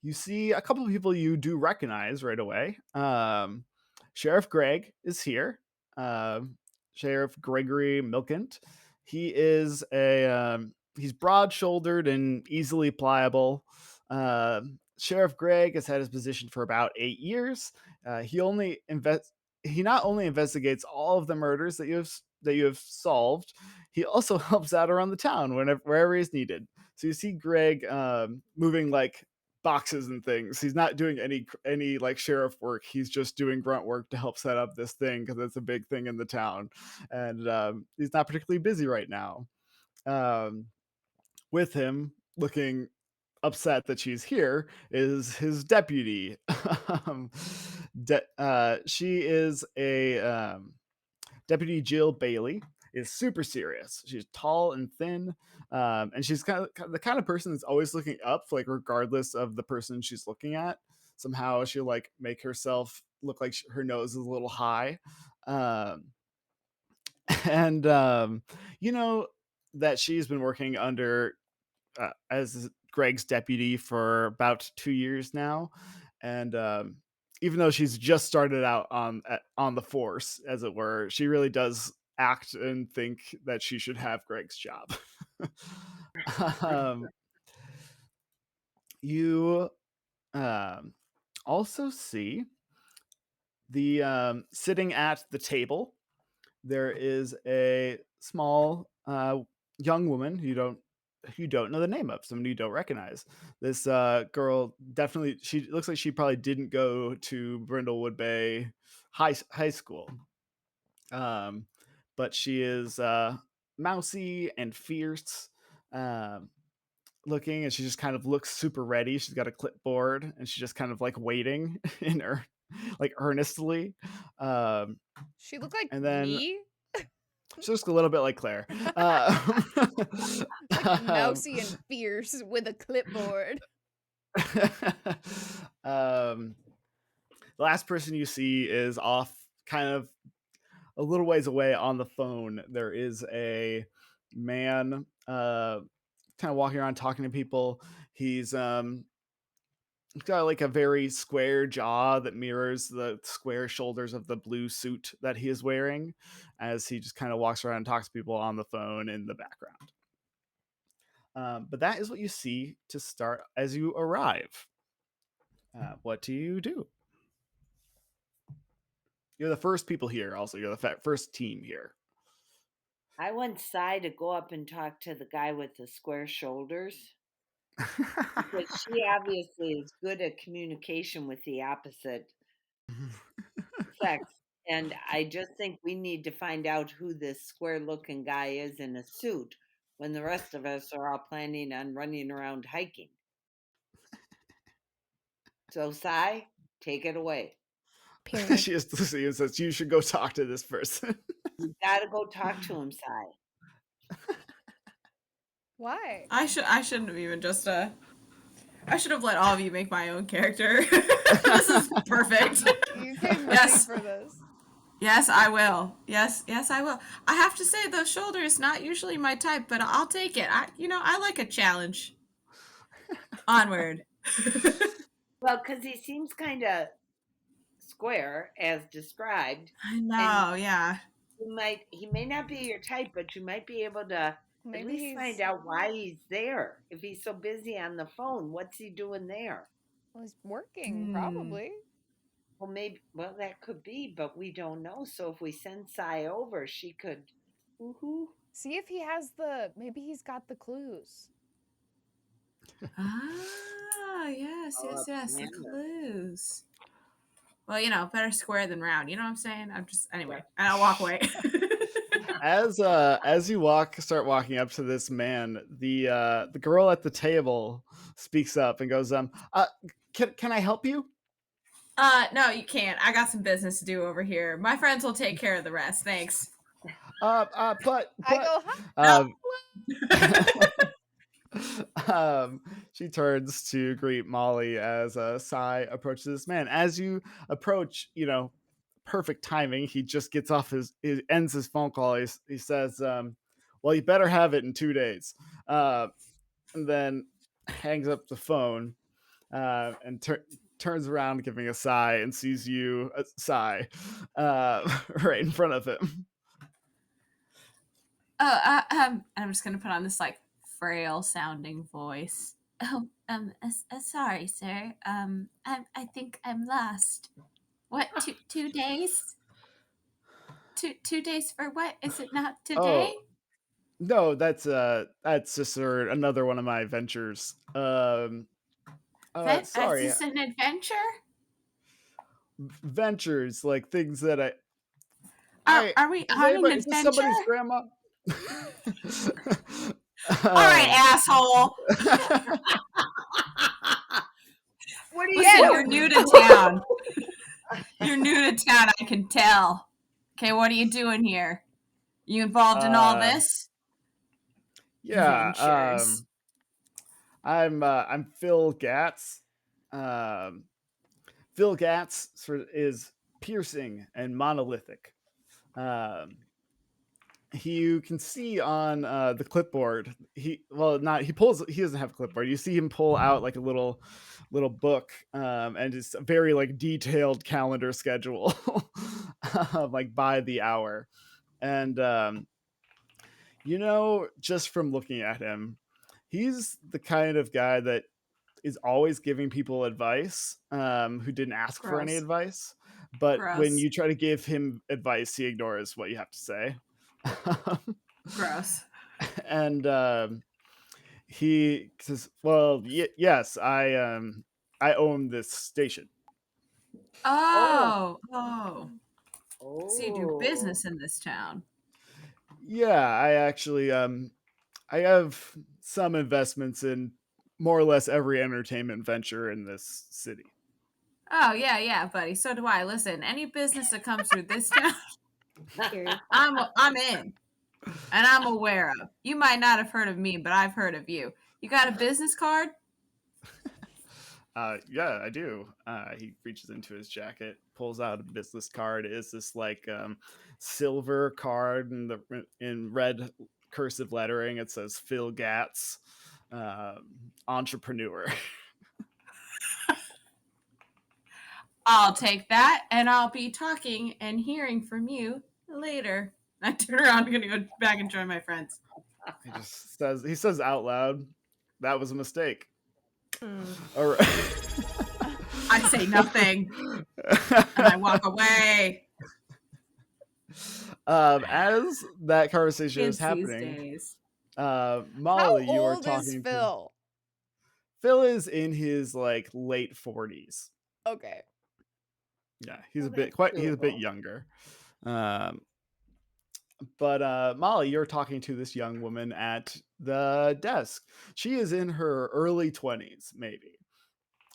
you see a couple of people you do recognize right away. Sheriff Greg is here. Sheriff Gregory Milkent. He is he's broad-shouldered and easily pliable. Sheriff Greg has had his position for about 8 years. He not only investigates all of the murders that you have solved, he also helps out around the town wherever he's needed. So you see Greg moving like boxes and things. He's not doing any like sheriff work. He's just doing grunt work to help set up this thing because it's a big thing in the town, and he's not particularly busy right now. Um, with him, looking upset that she's here, is his deputy. um, she is a Deputy Jill Bailey is super serious. She's tall and thin, and she's kind of the kind of person that's always looking up, like regardless of the person she's looking at. Somehow she'll like make herself look like her nose is a little high, um, and you know that she's been working under as Greg's deputy for about 2 years now, and even though she's just started out on the force, as it were, she really does act and think that she should have Greg's job. um, you also see the sitting at the table. There is a small young woman you don't know the name of, somebody you don't recognize. This girl definitely, she looks like she probably didn't go to Brindlewood Bay high school, um, but she is mousy and fierce looking, and she just kind of looks super ready. She's got a clipboard, and she's just kind of like waiting in her like earnestly. Um, She looked like and then me, she looks a little bit like Claire. like Um, mousy and fierce with a clipboard. um, the last person you see is off kind of a little ways away on the phone. There is a man kind of walking around talking to people. He's got like a very square jaw that mirrors the square shoulders of the blue suit that he is wearing as he just kind of walks around and talks to people on the phone in the background. But that is what you see to start as you arrive. What do you do? You're the first people here. Also, you're the first team here. I want Cy to go up and talk to the guy with the square shoulders because she obviously is good at communication with the opposite sex. And I just think we need to find out who this square looking guy is in a suit when the rest of us are all planning on running around hiking. So, Cy, take it away. Period. She is Lucy and says you should go talk to this person. You got to go talk to him, Cy. Why? I shouldn't have even just I should have let all of you make my own character. This is perfect. You came ready Yes. for this. Yes, I will. Yes, I will. I have to say the shoulder is not usually my type, but I'll take it. I like a challenge. Onward. Well, because he seems kind of square as described. I know, yeah. He may not be your type, but you might be able to at Maybe least he's find out why he's there. If he's so busy on the phone, what's he doing there? working, probably. Well, well, that could be, but we don't know. So if we send Cy over, she could, woohoo. See if he has maybe he's got the clues. Ah, yes, Oh, the man. clues. Well, better square than round. You know what I'm saying? Anyway, and I'll walk away. As you start walking up to this man, the girl at the table speaks up and goes, can I help you? No, you can't. I got some business to do over here. My friends will take care of the rest. Thanks. But I go, she turns to greet Molly as Sai approaches this man. As you approach, perfect timing. He just gets off he ends his phone call. He says, well, you better have it in 2 days. And then hangs up the phone and turns around, giving a sigh, and sees you, Sai, right in front of him. Oh, I'm just gonna put on this like frail sounding voice. Oh, sorry, sir. I think I'm lost. What? 2 days? 2 days for what? Is it not today? Oh, no, that's just another one of my ventures. Is Sorry, this an adventure? ventures like things that Are we is on an anybody? Is this adventure? somebody's grandma? All right, asshole. What are you Listen, doing? you're new to town. You're new to town, I can tell. Okay, what are you doing here? You involved in all this? Yeah, Ventures. I'm Phil Gatz. Um, Phil Gatz is piercing and monolithic. Um, you can see on the clipboard. He pulls. He doesn't have a clipboard. You see him pull out like a little book, and it's a very like detailed calendar schedule, like by the hour. And just from looking at him, he's the kind of guy that is always giving people advice who didn't ask for any Gross. advice. But when Gross. you try to give him advice, he ignores what you have to say. Gross. And he says, "Well, yes, I own this station." Oh. So you do Oh. business in this town. Yeah, I actually I have some investments in more or less every entertainment venture in this city. Oh, yeah, buddy. So do I. Listen, any business that comes through this town, Period. I'm in. And I'm aware of. You might not have heard of me, but I've heard of you. You got a business card? Yeah, I do. He reaches into his jacket, pulls out a business card. It's this like silver card in red cursive lettering. It says Phil Gatz, entrepreneur. I'll take that, and I'll be talking and hearing from you later. I turn around, I'm gonna go back and join my friends. He says out loud, "That was a mistake." Mm. All right. I say nothing, and I walk away. As that conversation is Kids these happening, days. How Molly, you are old is talking to Phil? Phil is in his like late 40s. Okay. Yeah, he's Well, he's a bit doable. younger. Um, but Molly, you're talking to this young woman at the desk. She is in her early 20s, maybe.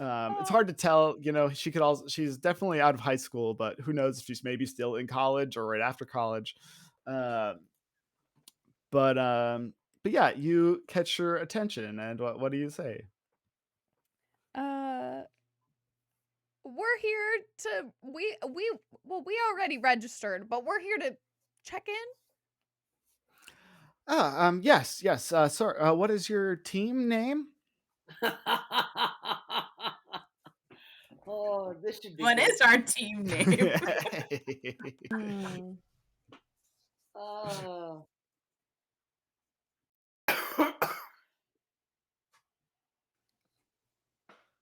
It's hard to tell. She's definitely out of high school, but who knows if she's maybe still in college or right after college. Um, but yeah, you catch her attention, and what do you say? Uh, we're here to we already registered, but we're here to check in. Yes. Sorry. What is your team name? Oh, this should be What good. is our team name? Mm. Oh.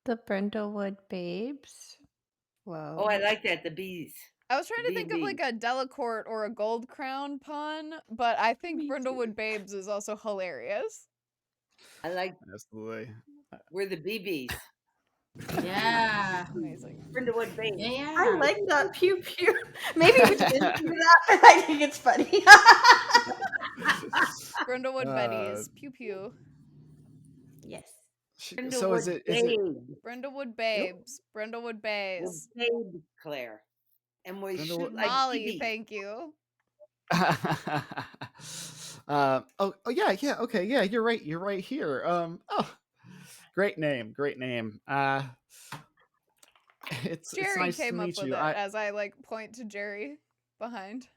The Brindlewood Babes. Whoa. Oh, I like that. The bees. I was trying to think of BB. like a Delacourt or a Gold Crown pun, but I think Me too. Brindlewood Babes is also hilarious. I like Absolutely. we're the BBs. Yeah. Amazing. Brindlewood Bay. Yeah. I like that pew pew. Maybe we didn't do that, but I think it's funny. Brindlewood Betties. Pew pew. Yes. So is it Brindlewood Babes. Brindlewood Bays. Babe, Claire. And we shoot like Molly, BBs. thank you. Yeah, okay, yeah, you're right here. Great name. It's Gerri nice to came up meet with you. it as I like point to Gerri behind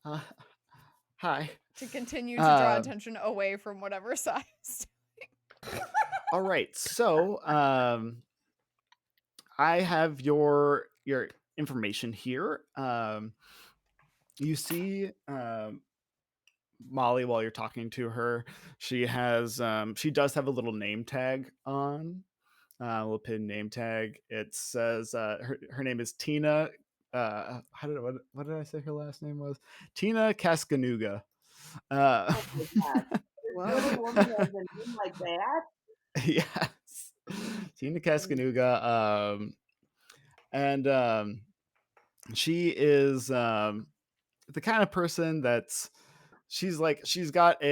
Hi. to continue to draw attention away from whatever size. All right, so I have your information here. You see Molly, while you're talking to her, she does have a little name tag on, a little pin name tag. It says her name is Tina. What did I say her last name was? Tina Cascanuga. Oh my God. What a woman has a name like that? Yes. Tina Cascanuga, and she is the kind of person that's she's got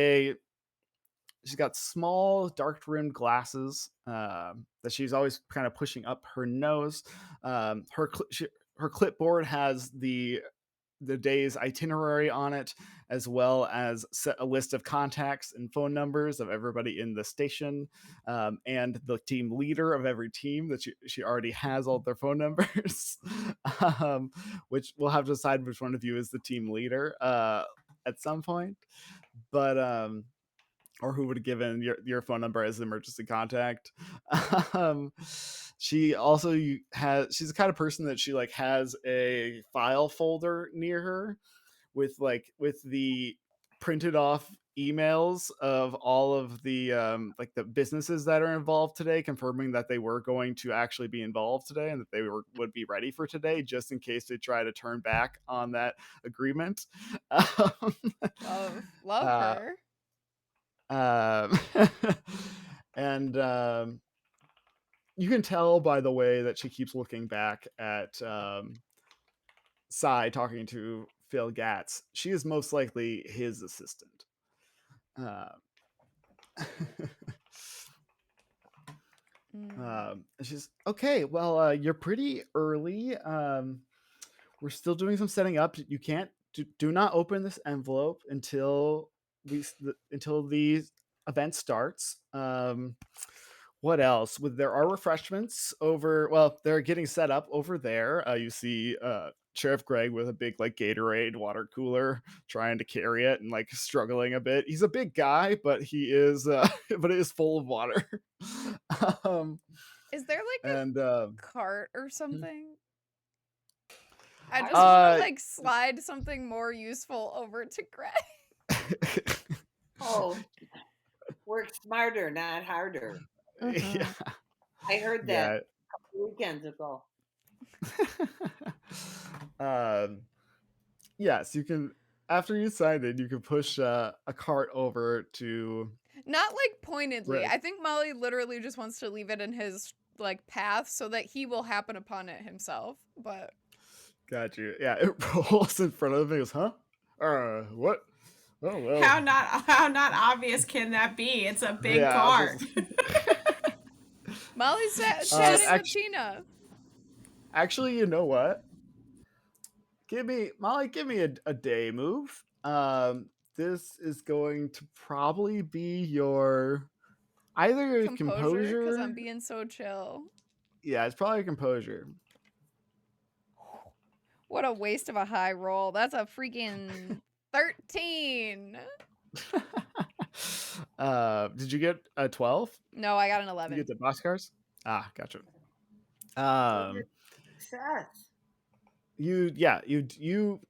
small dark rimmed glasses that she's always kind of pushing up her nose. Her clipboard has the day's itinerary on it, as well as a list of contacts and phone numbers of everybody in the station, and the team leader of every team that she already has all their phone numbers, which we'll have to decide which one of you is the team leader at some point. But or who would have given your phone number as an emergency contact. um, she also she's the kind of person that she like has a file folder near her with the printed off emails of all of the like the businesses that are involved today, confirming that they were going to actually be involved today and that they would be ready for today, just in case they try to turn back on that agreement. Love uh, her. and you can tell by the way that she keeps looking back at Cy talking to Phil Gatz. She is most likely his assistant. She's okay. Well, you're pretty early. We're still doing some setting up. You can't do not open this envelope until the event starts. What else? There are refreshments over. Well, they're getting set up over there. You see Sheriff Greg with a big like Gatorade water cooler, trying to carry it and like struggling a bit. He's a big guy, but he is but it is full of water. Is there like and a cart or something? I just Uh, want to like slide something more useful over to Greg. Oh, work smarter, not harder. yeah, I heard that yeah. a couple weekends ago. Yes, you can. After you sign it, you can push a cart over to. Not like pointedly. Greg. I think Molly literally just wants to leave it in his like path so that he will happen upon it himself. But Got you. Yeah, it rolls in front of him. He goes, "Huh? What? Oh well." How not obvious can that be? It's a big Yeah, cart. Molly's chatting with actually, Tina. actually, you know what? Give me a day move. This is going to probably be your either your Composure, because I'm composure. being so chill. Yeah, it's probably composure. What a waste of a high roll. That's a freaking 13. Did you get a 12? No, I got an Did 11. you get the boxcars? Ah, gotcha. Success. You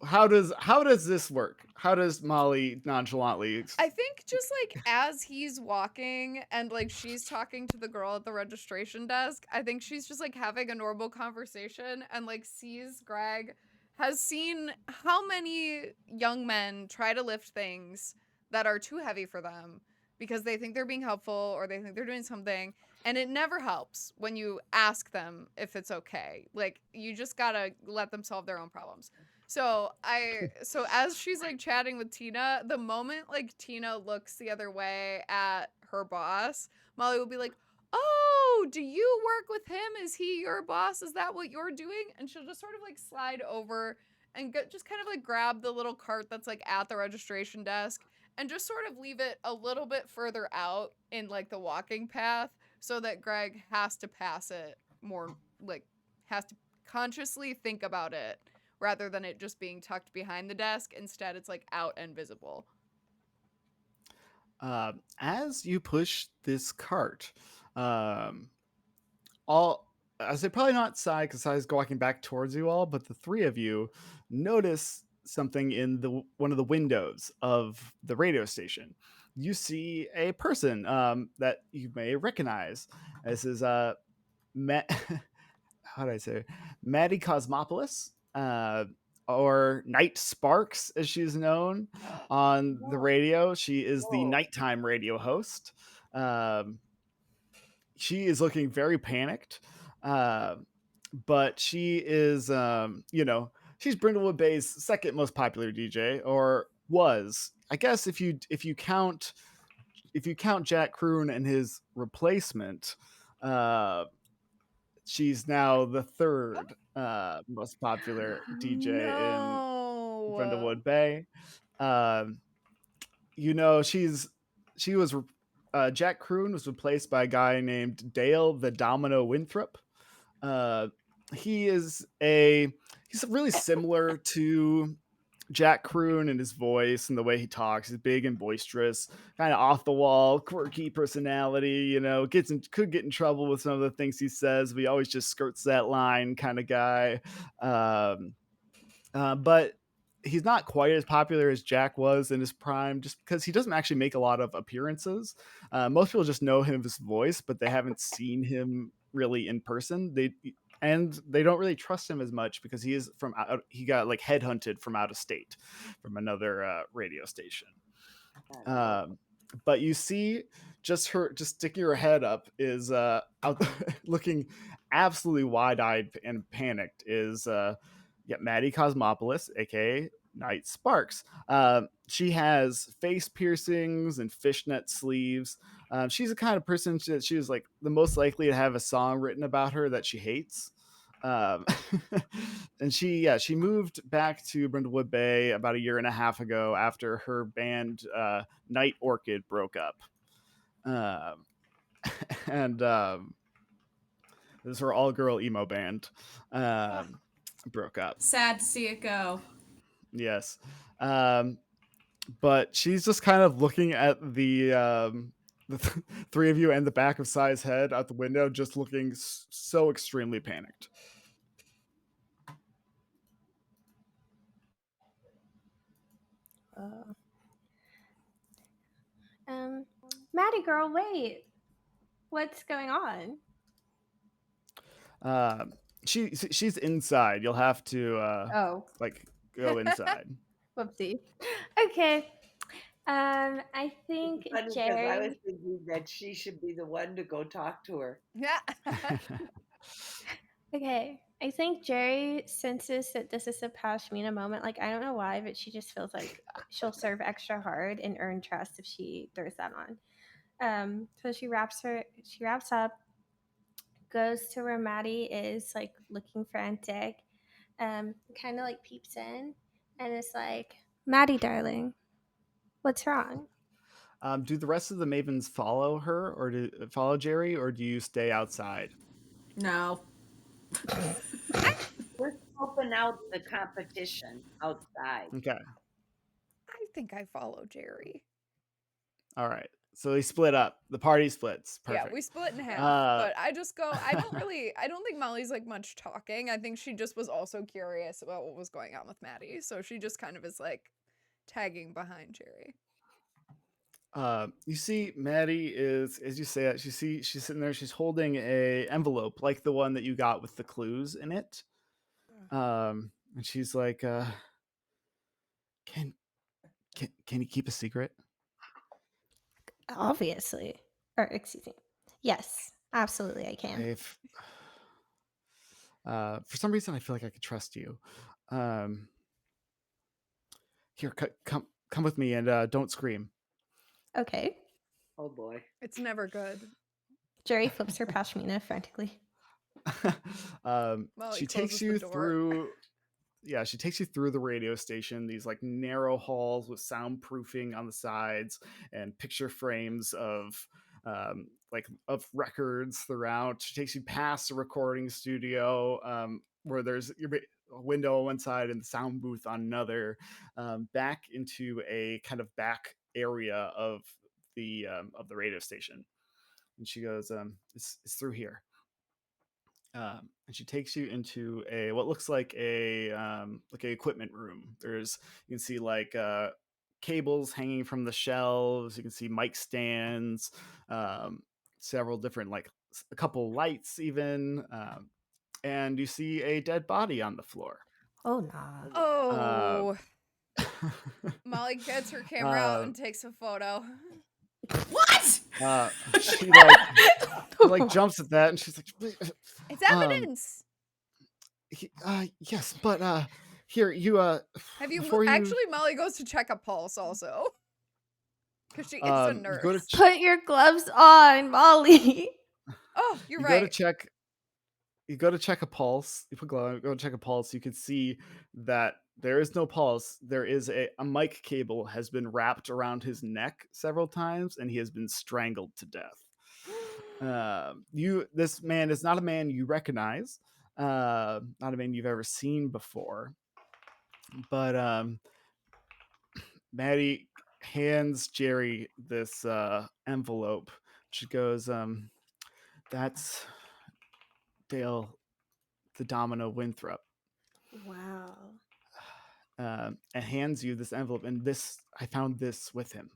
how does this work? How does Molly nonchalantly I think just like as he's walking and like she's talking to the girl at the registration desk, I think she's just like having a normal conversation and like sees Greg has seen how many young men try to lift things that are too heavy for them because they think they're being helpful or they think they're doing something, and it never helps when you ask them if it's okay. Like you just got to let them solve their own problems. So as she's like chatting with Tina, the moment like Tina looks the other way at her boss, Molly will be like, "Oh, do you work with him? Is he your boss? Is that what you're doing?" And she'll just sort of like slide over and just kind of like grab the little cart that's like at the registration desk and just sort of leave it a little bit further out in like the walking path so that Greg has to pass it more, like has to consciously think about it rather than it just being tucked behind the desk. Instead, it's like out and visible. as you push this cart, all I say probably not Sai because Sai's walking back towards you all, but the three of you notice something in the one of the windows of the radio station. You see a person that you may recognize. This is how do I say Maddie Cosmopolis, or Night Sparks, as she's known on the radio. She is the Whoa. nighttime radio host. Um, she is looking very panicked. Uh, but she is, she's Brindlewood Bay's second most popular DJ, or was. I guess if you count Jack Croon and his replacement, uh, she's now the third most popular DJ in No. Brindlewood Bay. Um, she was Jack Croon was replaced by a guy named Dale the Domino Winthrop. Uh, he's really similar to Jack Croon in his voice and the way he talks. He's big and boisterous, kind of off the wall, quirky personality. Could get in trouble with some of the things he says, but he always just skirts that line, kind of guy. Um, but he's not quite as popular as Jack was in his prime, just because he doesn't actually make a lot of appearances. Most people just know him of his voice, but they haven't seen him really in person. They don't really trust him as much because he got like headhunted from out of state from another radio station. Um, but you see, just sticking her head up is out looking absolutely wide-eyed and panicked is Maddie Cosmopolis, aka Night Sparks. She has face piercings and fishnet sleeves. She's the kind of person that she was like the most likely to have a song written about her that she hates. Um, and she moved back to Brindlewood Bay about a year and a half ago after her band Night Orchid broke up. Um, and this is her all-girl emo band. Broke up. Sad to see it go. Yes. But she's just kind of looking at the three of you and the back of Sai's head out the window, just looking so extremely panicked. Maddie girl, wait. What's going on? She's inside. You'll have to go inside. Whoopsie. Okay. I think Funny because I was Gerri. thinking that she should be the one to go talk to her. Yeah. Okay. I think Gerri senses that this is a Pashmina moment. Like, I don't know why, but she just feels like she'll serve extra hard and earn trust if she throws that on. So she wraps up, goes to where Maddie is, like looking frantic, kind of like peeps in, and is like, Maddie, darling, what's wrong? Do the rest of the Mavens follow her, or follow Gerri, or do you stay outside? No. We're scoping out the competition outside. Okay. I think I follow Gerri. All right. So they split up. The party splits. Perfect. Yeah, we split in half. But I just go, I don't think Molly's like much talking. I think she just was also curious about what was going on with Maddie. So she just kind of is like tagging behind Gerri. You see, Maddie is, as you say that, she's sitting there. She's holding a envelope like the one that you got with the clues in it. And she's like, "Can you keep a secret?" Obviously. Or, excuse me. Yes, absolutely, I can. For some reason, I feel like I could trust you. Here, come with me and don't scream. Okay. Oh boy. It's never good. Gerri flips her Pashmina frantically. Molly She closes takes the you door. through. Yeah, she takes you through the radio station, these like narrow halls with soundproofing on the sides and picture frames of of records throughout. She takes you past the recording studio, where there's a window on one side and the sound booth on another, back into a kind of back area of the radio station. And she goes, it's through here. And she takes you into what looks like a equipment room. You can see cables hanging from the shelves. You can see mic stands, several different a couple lights even, and you see a dead body on the floor. Oh, nah. Oh. Molly gets her camera out and takes a photo. What? She like jumps at that, and she's like, It's evidence. yes, but here you Have you before you actually? Molly goes to check a pulse also, because she is a you go to nurse. Put your gloves on, Molly. Oh, you're you go to right. check you go to check a pulse. You go to check a pulse. You can see that there is no pulse. There is a mic cable has been wrapped around his neck several times, and he has been strangled to death. This man is not a man you recognize, not a man you've ever seen before. But Maddie hands Gerri this envelope. She goes, "That's Dale, the Domino Winthrop." Wow. And hands you this envelope. And I found this with him.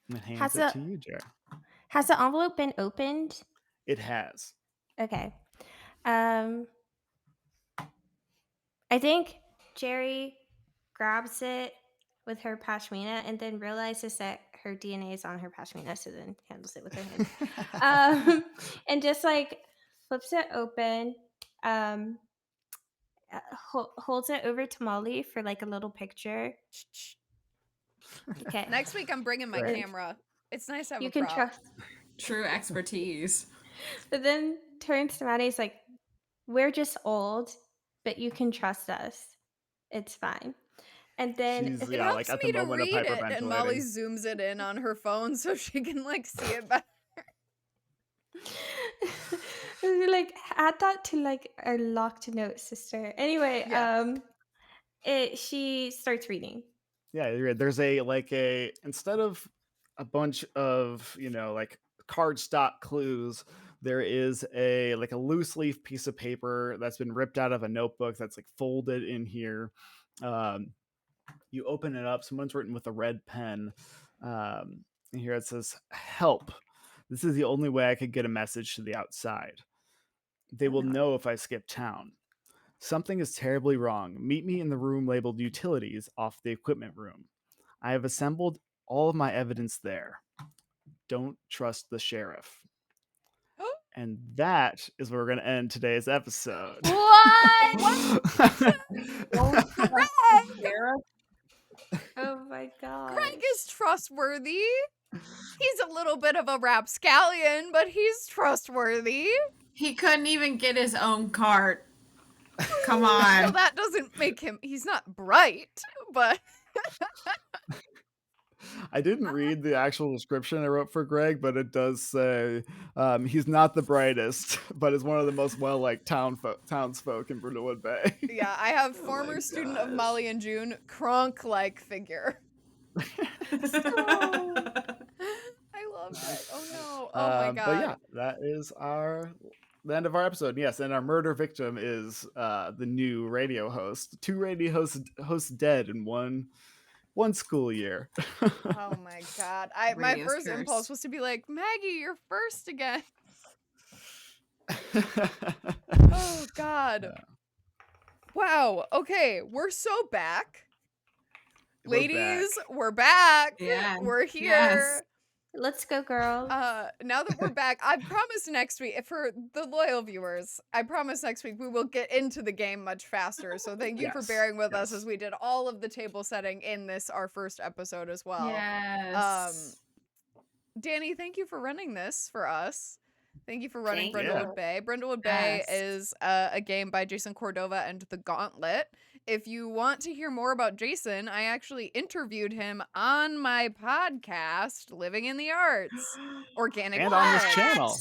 And hands Has it the to you, Gerri. has the envelope been opened? It has. Okay. I think Gerri grabs it with her pashmina and then realizes that her DNA is on her pashmina, so then handles it with her hand. And just like flips it open, um, holds it over to Molly for like a little picture. Okay. Next week, I'm bringing my Right. camera. It's nice to have You a can prop. trust. True expertise. But then turns to Maddie, is like, "We're just old, but you can trust us. It's fine." And then She's It like helps at the me to moment of read it, and Molly hyperventilating. zooms it in on her phone so she can like see it better. we're like, add that to like our locked notes, sister. Anyway, Yeah. she starts reading. Yeah, you're right. There's a instead of a bunch of like cardstock clues, there is a loose leaf piece of paper that's been ripped out of a notebook that's like folded in here. You open it up. Someone's written with a red pen. And here it says, "Help. This is the only way I could get a message to the outside. They will know if I skip town. Something is terribly wrong. Meet me in the room labeled utilities off the equipment room. I have assembled all of my evidence there. Don't trust the sheriff." And that is where we're going to end today's episode. What? Don't trust the sheriff. Oh my god. Greg is trustworthy. He's a little bit of a rapscallion, but he's trustworthy. He couldn't even get his own cart. Come Well, on. that doesn't make him. He's not bright, but I didn't read the actual description I wrote for Greg, but it does say he's not the brightest, but is one of the most well-liked townsfolk in Brindlewood Bay. yeah, I have former student of Molly and June, Kronk-like figure. I love that. Oh no. Oh my god. But yeah, that is the end of our episode. Yes, and our murder victim is the new radio host. 2 radio hosts dead in one school year. Oh my god. My Radio's first cursed. impulse was to be like, Maggie, you're first again. Oh god. Yeah. Wow. Okay, we're so back. We're Ladies, we're back. Yeah. We're here. Yes. Let's go, girls. Now that we're back, I promise next week, for the loyal viewers, I promise next week we will get into the game much faster. So thank you for Yes, bearing with us yes. as we did all of the table setting in this, our first episode as well. Yes. Danny, thank you for running this for us. Thank you for running Thank you. Brindlewood Bay. Brindlewood Bay Yes. is a game by Jason Cordova and The Gauntlet. If you want to hear more about Jason, I actually interviewed him on my podcast, Living in the Arts, Organic And on this Play. channel.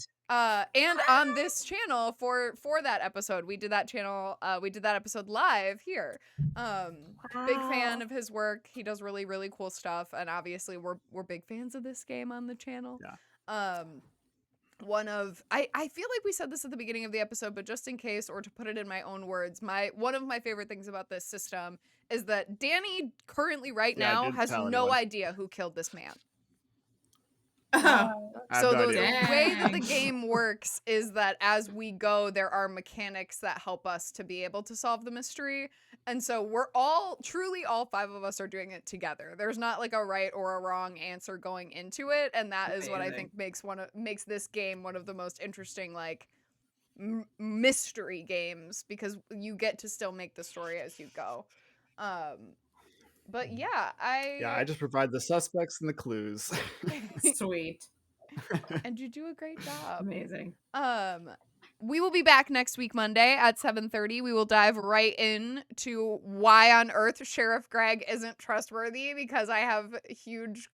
And on this channel for that episode. We did that channel, we did that episode live here. Big fan Wow. of his work. He does really, really cool stuff, and obviously we're big fans of this game on the channel. Yeah. I feel like we said this at the beginning of the episode, but just in case, or to put it in my own words, one of my favorite things about this system is that Danny currently right Yeah, I now didn't has tell no anyone. idea who killed this man. Oh, I have So no the idea. way that the dang. game works is that as we go, there are mechanics that help us to be able to solve the mystery. And so we're truly all 5 of us are doing it together. There's not like a right or a wrong answer going into it, and that is what I Amazing. think makes this game one of the most interesting like mystery games, because you get to still make the story as you go. But yeah, Yeah, I just provide the suspects and the clues. Sweet. and you do a great job. Amazing. We will be back next week, Monday at 7:30. We will dive right in to why on earth Sheriff Greg isn't trustworthy, because I have huge